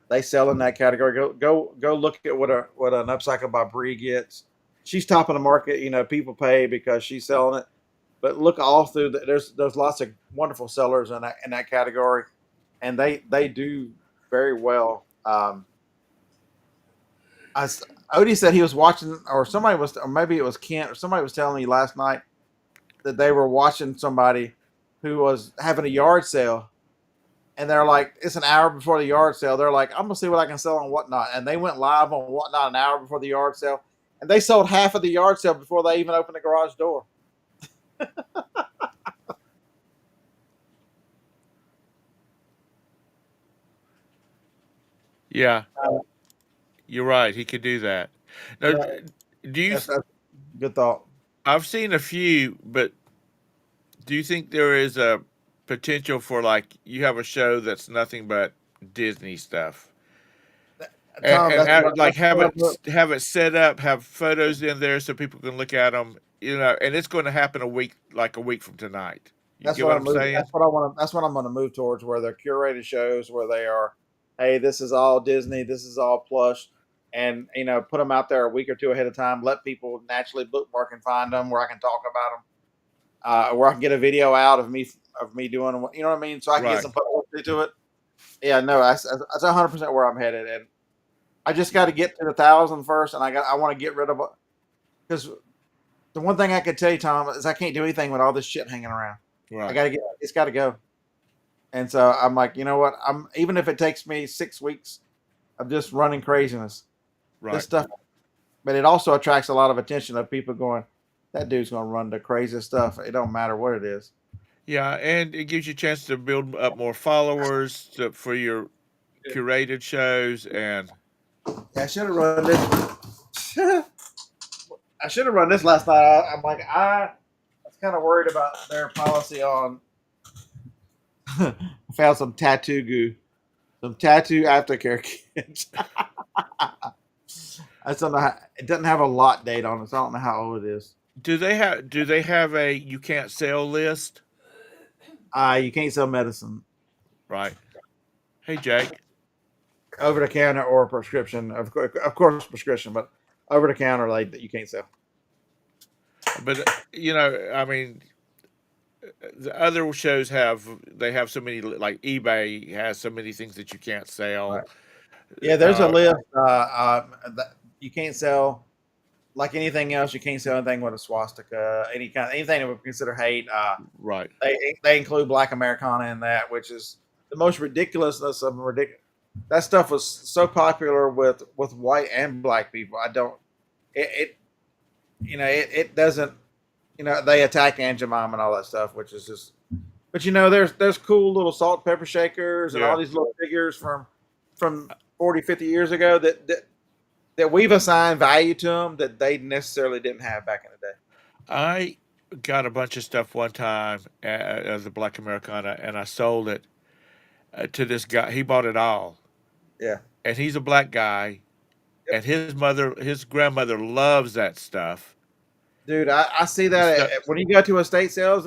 they sell in that category. Go look at what an upcycle by Bree gets. She's top of the market. You know, people pay because she's selling it. But look all through there's lots of wonderful sellers in that category, and they do very well. I Odie said he was watching, or maybe it was Kent, or somebody was telling me last night that they were watching somebody who was having a yard sale, and they're like, it's an hour before the yard sale. They're like, I'm gonna see what I can sell on Whatnot, and they went live on Whatnot an hour before the yard sale, and they sold half of the yard sale before they even opened the garage door. Yeah, Uh, you're right. He could do that. Now, no, do you? that's a good thought. I've seen a few, but do you think there is a potential for like you have a show that's nothing but Disney stuff, Tom, and like that's what I'm, have it set up, have photos in there so people can look at them, and it's going to happen a week from tonight. You that's get what what I'm I'm moving. saying? That's what I'm going to move towards, where they're curated shows, where they are, hey, this is all Disney, this is all plush, and put them out there a week or two ahead of time. Let people naturally bookmark and find them, where I can talk about them, where I can get a video out of me doing, you know what I mean, so I can get Right, some publicity to it. Yeah, no, that's 100% where I'm headed, and I just got to get to the 1,000 first, and I want to get rid of it because the one thing I could tell you, Tom, is I can't do anything with all this shit hanging around. right, It's got to go. And so I'm like, you know what? Even if it takes me 6 weeks of just running craziness, this right. stuff, but it also attracts a lot of attention of people going, that dude's going to run the craziest stuff. It don't matter what it is. Yeah, and it gives you a chance to build up more followers for your curated shows, and Yeah, I should have run this. I should have run this last night. I'm like, I was kind of worried about their policy on. I found some tattoo goo, some tattoo aftercare kits. I don't know how, it doesn't have a lot date on it, so I don't know how old it is. do they have a you can't sell list? You can't sell medicine Right. Hey, Jake. over the counter or prescription. Of course, prescription, but over the counter, like you can't sell. But I mean, the other shows have so many, like eBay has so many things that you can't sell. Right. Yeah, there's a Uh, list that you can't sell like anything else, you can't sell anything with a swastika, anything that would consider hate. Right. They include Black Americana in that, which is the most ridiculousness of ridiculous. That stuff was so popular with white and black people. I don't it it doesn't they attack Aunt Jemima and all that stuff, which is just. But there's cool little salt and pepper shakers and all Yeah. these little figures from 40, 50 years ago that we've assigned value to them that they necessarily didn't have back in the day. I got a bunch of stuff one time as a Black Americana, and I sold it to this guy. He bought it all, Yeah. and he's a black guy, Yep. and his grandmother loves that stuff. Dude, I see The that stuff, when you go to estate sales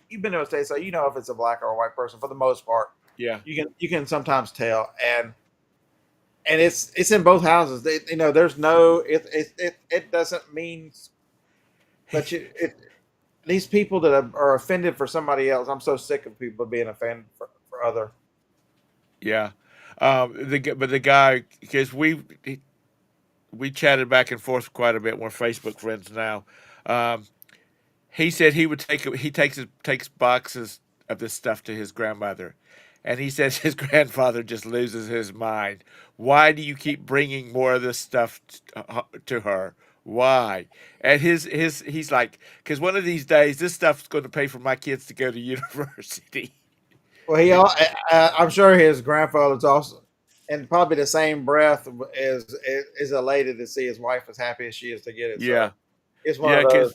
you've been to a estate sale, if it's a black or a white person for the most part. yeah. You can sometimes tell, and it's in both houses. There's no it doesn't mean that these people that are offended for somebody else. I'm so sick of people being offended for other. Yeah. But the guy, because we chatted back and forth quite a bit. We're Facebook friends now. Um, he said he would takes boxes of this stuff to his grandmother, and he says his grandfather just loses his mind. Why do you keep bringing more of this stuff to her? Why? And his he's like, because one of these days this stuff's going to pay for my kids to go to university. Well, I'm sure his grandfather's also, and probably the same breath is elated to see his wife as happy as she is to get it. So Yeah, it's one yeah, of those. because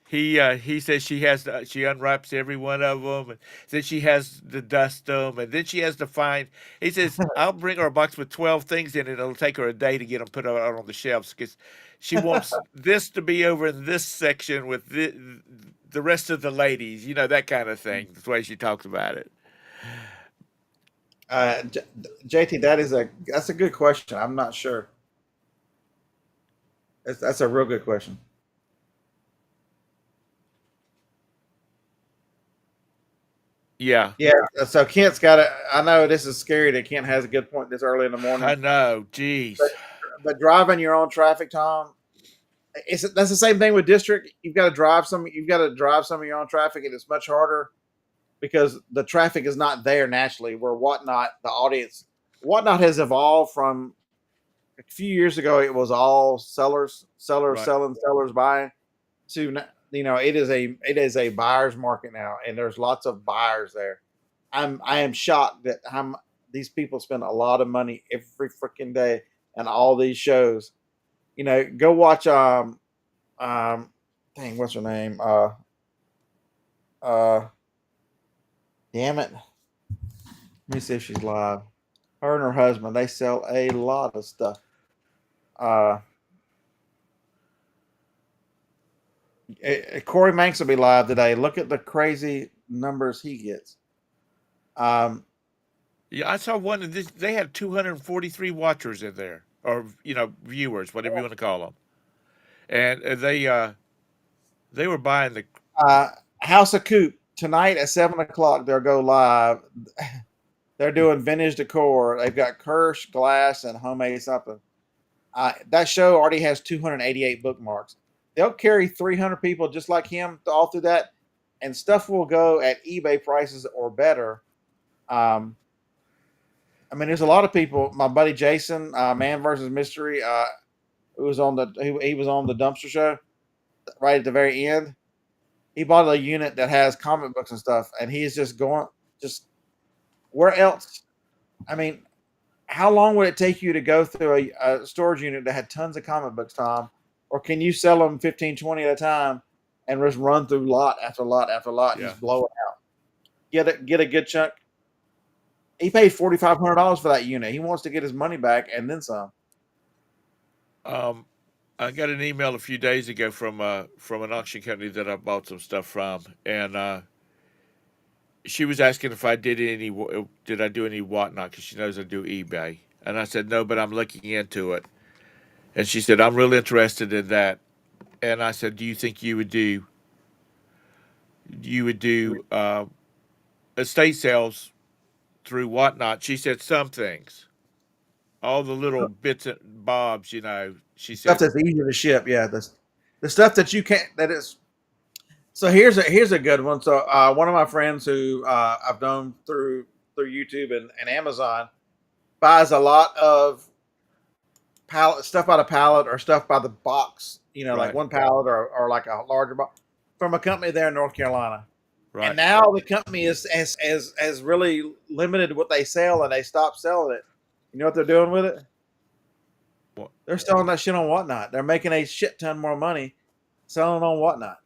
he says she unwraps every one of them, and then she has to dust them, and then she has to find. He says I'll bring her a box with 12 things in it. It'll take her a day to get them put out on the shelves because she wants this to be over in this section with the rest of the ladies. You know that kind of thing. That's the way she talks about it. Uh, J- JT, that's a good question. I'm not sure. That's a real good question. Yeah, Yeah. So Kent's got it. I know this is scary that Kent has a good point this early in the I morning, know. but Jeez. but driving your own traffic, Tom, that's the same thing with district. You've got to drive some of your own traffic, and it's much harder because the traffic is not there naturally. Where whatnot has evolved from a few years ago. It was all sellers Right. selling, sellers buying. To it is a buyer's market now, and there's lots of buyers there. I am shocked that these people spend a lot of money every freaking day and all these shows. Go watch um dang, what's her name? Uh damn it. Let me see if she's live. Her and her husband, they sell a lot of stuff. Uh Corey Manx will be live today. Look at the crazy numbers he gets. Um Yeah, I saw one. They had 243 watchers in there, or viewers, whatever you want to call them, and they were buying the. uh House of Coop tonight at 7 o'clock. They'll go live. They're doing vintage decor. They've got Kirsch, glass, and homemade something. That show already has 288 bookmarks. They'll carry 300 people just like him all through that, and stuff will go at eBay prices or better. Um, I mean, there's a lot of people. My buddy Jason, Man versus Mystery, who was on he was on the dumpster show right at the very end. He bought a unit that has comic books and stuff, and he's just where else? I mean, how long would it take you to go through a storage unit that had tons of comic books, Tom? Or can you sell them 15, 20 at a time and just run through lot after lot after lot and Yeah. just blow it out? Get a good chunk. He paid $4,500 for that unit. He wants to get his money back and then some. Um, I got an email a few days ago from an auction company that I bought some stuff from, and she was asking if I did I do any whatnot because she knows I do eBay, and I said no, but I'm looking into it, and she said I'm really interested in that, and I said, do you think you would do estate sales through whatnot? She said some things. all the little bits and bobs, she Stuff said, that's easy to ship. Yeah, the stuff that you can't. That is. So here's a good one. So one of my friends who I've known through YouTube and Amazon buys a lot of pallet stuff by the pallet or stuff by the box. Like right, one pallet or like a larger box from a company there in North Carolina. And right. now the company has really limited what they sell, and they stopped selling it. You know what they're doing with it? What? They're selling that shit on Whatnot. They're making a shit ton more money selling on Whatnot.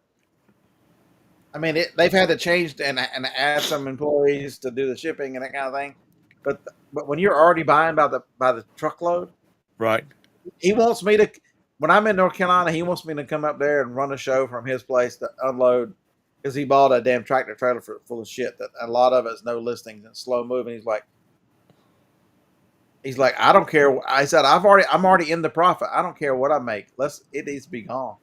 I mean, they've had to change and add some employees to do the shipping and that kind of thing. But but when you're already buying by the truckload, Right. he wants me to. When I'm in North Carolina, he wants me to come up there and run a show from his place to unload because he bought a damn tractor trailer full of shit that a lot of it's no listings and slow moving. He's like, I don't care. I said, I'm already in the profit. I don't care what I make. It needs to be gone.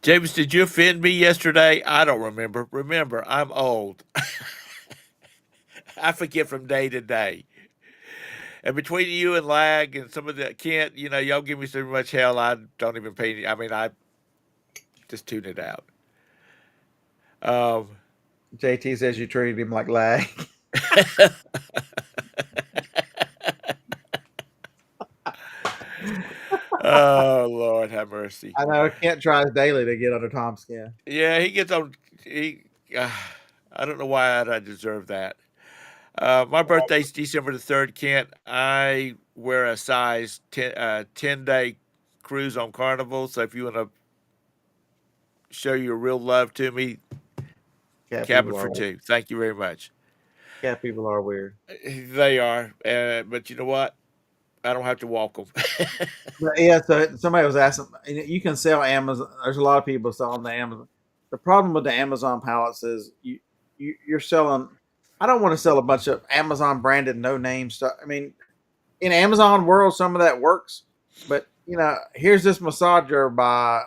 James, did you offend me yesterday? I don't remember. Remember, I'm old. I forget from day to day. And between you and Lag and some of the Kent, y'all give me so much hell. I don't even pay. I mean, I just tune it out. Um, JT says you treated him like lag. oh Lord, have mercy. I know Kent tries daily to get under Tom's skin. Yeah, he gets on. He. I don't know why I deserve that. My birthday's December 3rd, Kent. I wear a size 10-day cruise on Carnival. So if you want to show your real love to me, Cat cabin people for are two. Thank you very much. cat people are weird. They are, but you know what? I don't have to walk them. But yeah, so somebody was asking, you can sell Amazon. There's a lot of people selling the Amazon. The problem with the Amazon pallets is you're selling. I don't want to sell a bunch of Amazon branded no name stuff. I mean, in Amazon world, some of that works, but here's this massager by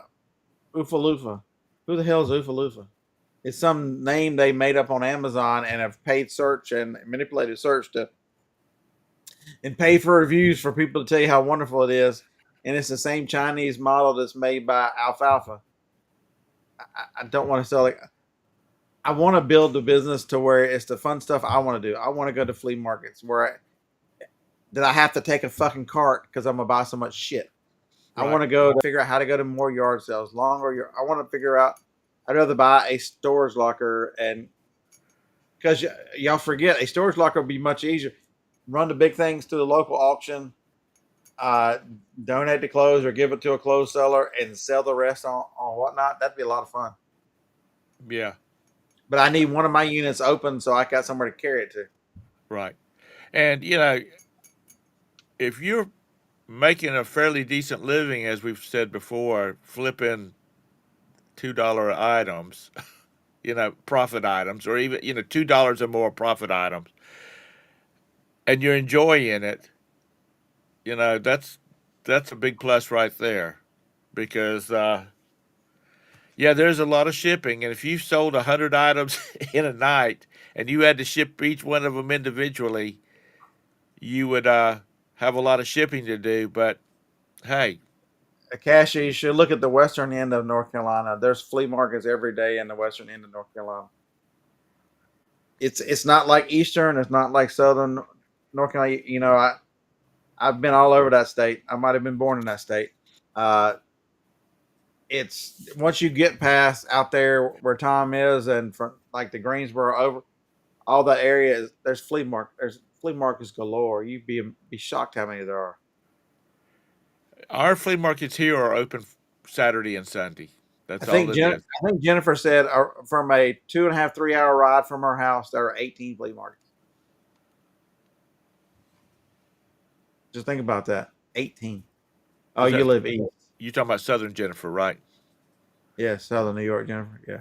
Oofaloofa. Who the hell is Oofaloofa? It's some name they made up on Amazon and have paid search and manipulated search to and pay for reviews for people to tell you how wonderful it is. And it's the same Chinese model that's made by Alfalfa. I don't want to sell it. I want to build the business to where it's the fun stuff I want to do. I want to go to flea markets that I have to take a fucking cart because I'm gonna buy so much shit. I Right. want to go to figure out how to go to more yard sales, longer. I want to figure out. I'd rather buy a storage locker, and because y'all forget, a storage locker would be much easier. Run the big things to the local auction, uh, donate the clothes or give it to a clothes seller and sell the rest on Whatnot. That'd be a lot of fun. Yeah. But I need one of my units open so I got somewhere to carry it to. Right. And if you're making a fairly decent living, as we've said before, flipping $2 items, profit items, or even $2 or more profit items, and you're enjoying it, that's a big plus right there, because yeah, there's a lot of shipping, and if you sold 100 items in a night and you had to ship each one of them individually, you would have a lot of shipping to do. But hey, Cassie, you should look at the western end of North Carolina. There's flea markets every day in the western end of North Carolina. It's not like eastern. It's not like southern North Carolina. I've been all over that state. I might have been born in that state. Uh, it's once you get past out there where Tom is, and from like the Greensboro over all that area is there's flea markets galore. You'd be shocked how many there are. our flea markets here are open Saturday and Sunday. That's all it is. I think Jennifer said from a 2.5 3 hour ride from her house there are 18 flea markets. Just think about that. 18. Oh, Is you that live east. you talking about Southern Jennifer, right? Yeah, Southern New York, Jennifer. Yeah.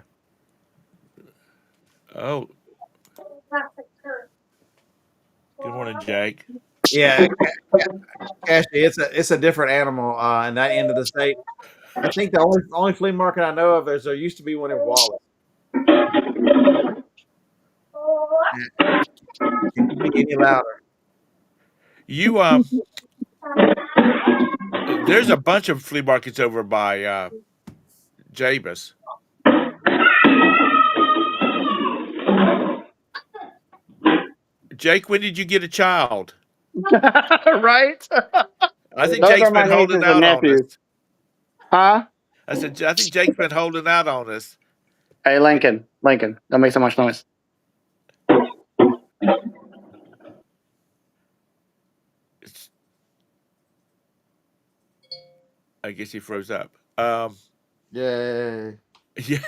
Oh, good morning, Jake. Yeah, Actually, it's a different animal in that end of the state. I think the only flea market I know of is there used to be one in Wallace. Can you be any louder? You there's a bunch of flea markets over by Jabus. Jake, when did you get a child? Right? I think Those Jake's are my been holding nieces and out on us. nephews. Huh? I said, I think Jake's been holding out on us. Hey, Lincoln. Lincoln. Don't make so much noise. It's, I guess he froze up. Yay. Yeah,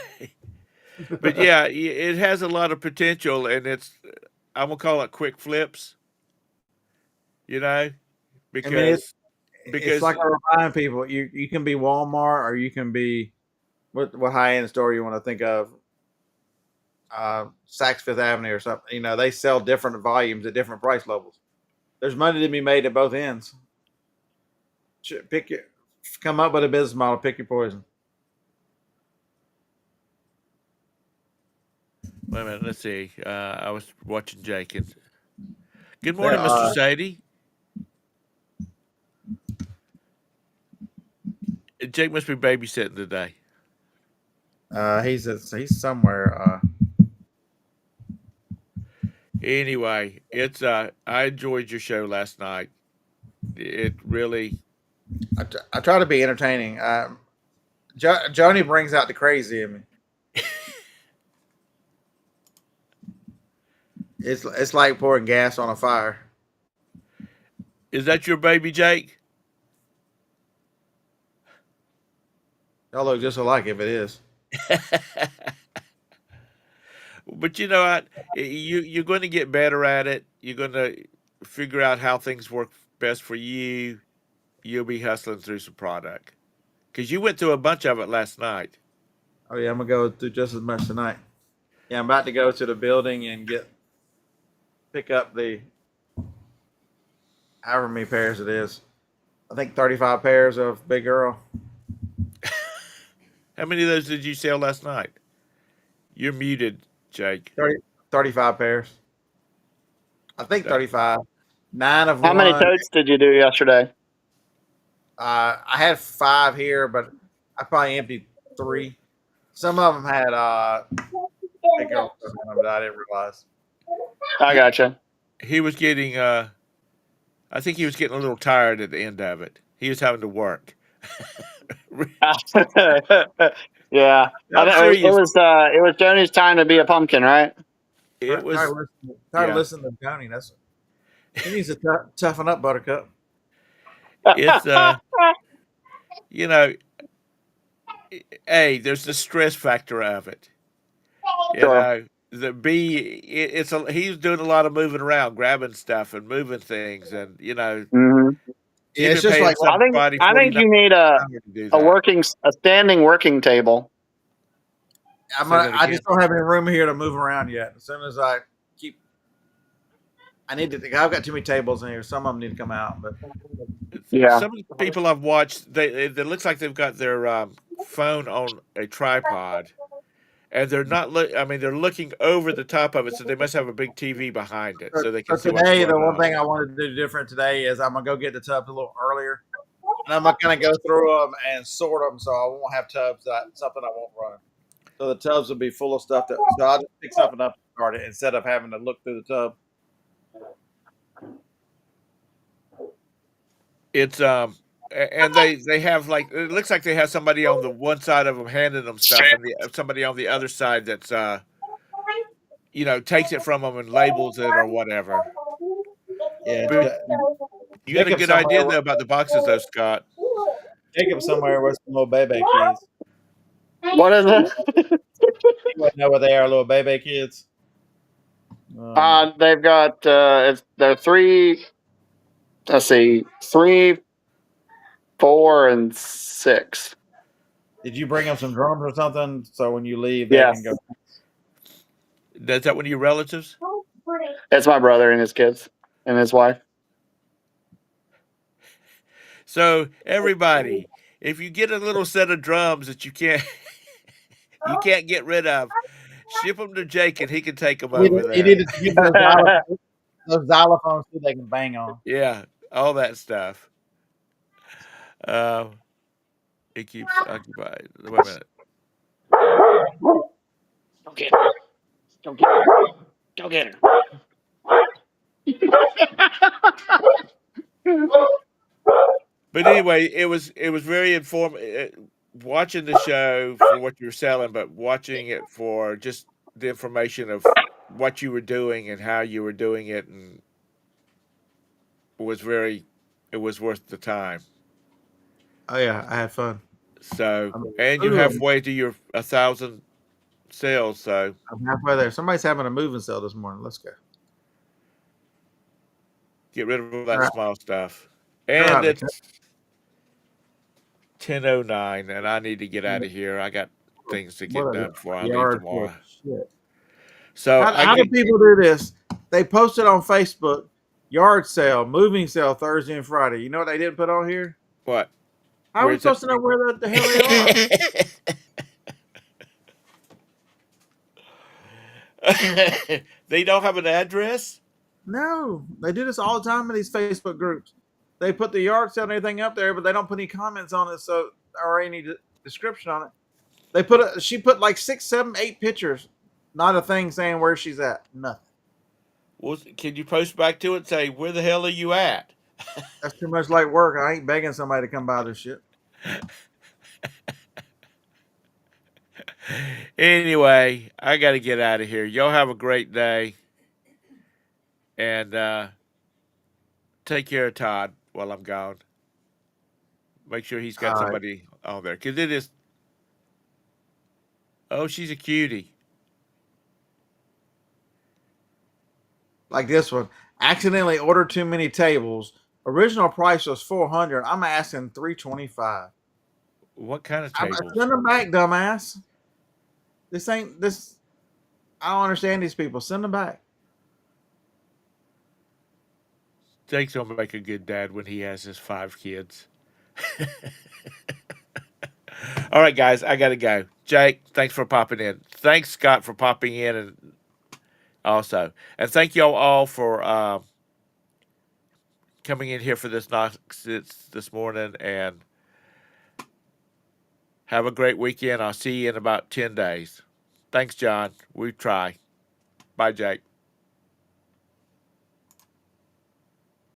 but yeah, it has a lot of potential, and I'm gonna call it quick flips. You know, I mean, it's because like I remind people, you can be Walmart or you can be what high end store you want to think of, Saks Fifth Avenue or something. You know, they sell different volumes at different price levels. There's money to be made at both ends. Pick your, come up with a business model. Pick your poison. wait a minute, let's see. I was watching Jake. And, good There morning, Mr. are. Sadie. Jake must be babysitting today. He's somewhere. Anyway, it's I enjoyed your show last night. It really I try to be entertaining. Joni brings out the crazy in me. It's like pouring gas on a fire. is that your baby, Jake? Y'all look just alike if it is. But you know what? You're going to get better at it. You're going to figure out how things work best for you. You'll be hustling through some product because you went through a bunch of it last night. Oh yeah, I'm gonna go through just as much tonight. Yeah, I'm about to go to the building and pick up the however many pairs it is. I think 35 pairs of Big Girl. How many of those did you sell last night? You're muted, Jake. 30, 35 pairs. I think That- 35. 9 of How many one. totes did you do yesterday? I had 5 here, but I probably emptied 3. Some of them had Big Girl stuff in them that I didn't realize. I gotcha. He was getting. I think he was getting a little tired at the end of it. He was having to work. Yeah. I'm sure It you. was Joni's time to be a pumpkin, right? It was. Try to Yeah. listen to Tony. He needs to toughen up, Buttercup. It's you know, there's the stress factor of it. You Sure. know, the B. He's doing a lot of moving around, grabbing stuff and moving things, and Hmm. Yeah, he's it's been just paying like somebody I think 49 you need a to do that. standing working table. Say that I again. just don't have any room here to move around yet. As soon as keep, I need to. I've got too many tables in here. Some of them need to come out, but Yeah. Some of the people I've watched, it looks like they've got their phone on a tripod, and they're not look. I mean, they're looking over the top of it, so they must have a big TV behind it, so they can so see what's today, the going one on. thing I wanted to do different today is I'm gonna go get the tubs a little earlier, and I'm not gonna go through them and sort them, so I won't have tubs something I won't run. So the tubs will be full of stuff so I'll just pick something up and start it instead of having to look through the tub. It's and they have like it looks like they have somebody on the one side of them handing them stuff, and somebody on the other side that's takes it from them and labels it or whatever. Yeah, But you got a Jacob good idea somewhere. though about the boxes, though, Scott. Jacob somewhere with some little baby kids. What is it? You wouldn't know what they are, little baby kids. They've got they're 3. Let's see, 3, 4, and 6. Did you bring them some drums or something so when you leave they Yes. can go? Is that one of your relatives? It's my brother and his kids and his wife. So everybody, if you get a little set of drums that you can't get rid of, ship them to Jake and he can take them over You there. need to give them those xylophones so they can bang on. Yeah, all that stuff. Um, it keeps occupied. Wait a minute. Go get her. Go get her. Go get her. But anyway, it was very informative. Watching the show for what you were selling, but watching it for just the information of what you were doing and how you were doing it, and was very, it was worth the time. Oh yeah, I had fun. So, I mean, and you're ooh, halfway to your 1,000 sales. So I'm halfway there. Somebody's having a moving sale this morning. Let's go. get rid of all All that right, small stuff. all And right, McKenna. it's 10:09, and I need to get out of here. I got things to What get a done before I leave yard full of tomorrow. shit. So I How do get people do this? They posted on Facebook, yard sale, moving sale Thursday and Friday. You know what they didn't put on here? what? How are we Where's that? supposed to know where the hell they are? They don't have an address. No, they do this all the time in these Facebook groups. They put the yard sale and everything up there, but they don't put any comments on it, so or any description on it. She put like 6, 7, 8 pictures, not a thing saying where she's at. Nothing. Well, can you post back to it and say, where the hell are you at? That's too much like work. I ain't begging somebody to come buy this shit. Anyway, I got to get out of here. Y'all have a great day, and take care of Todd while I'm gone. Make sure he's got All right. somebody on there. Because it is, oh, she's a cutie. Like this one. Accidentally ordered too many tables. Original price was 400. I'm asking 325. What kind of I'm tables? send them back, dumbass. This ain't this. I don't understand these people. Send them back. Jake's going to make a good dad when he has his 5 kids. All right, guys, I got to go. Jake, thanks for popping in. Thanks, Scott, for popping in, and also, and thank y'all all for coming in here for this this morning. And have a great weekend. I'll see you in about 10 days. Thanks, John. We try. Bye, Jake.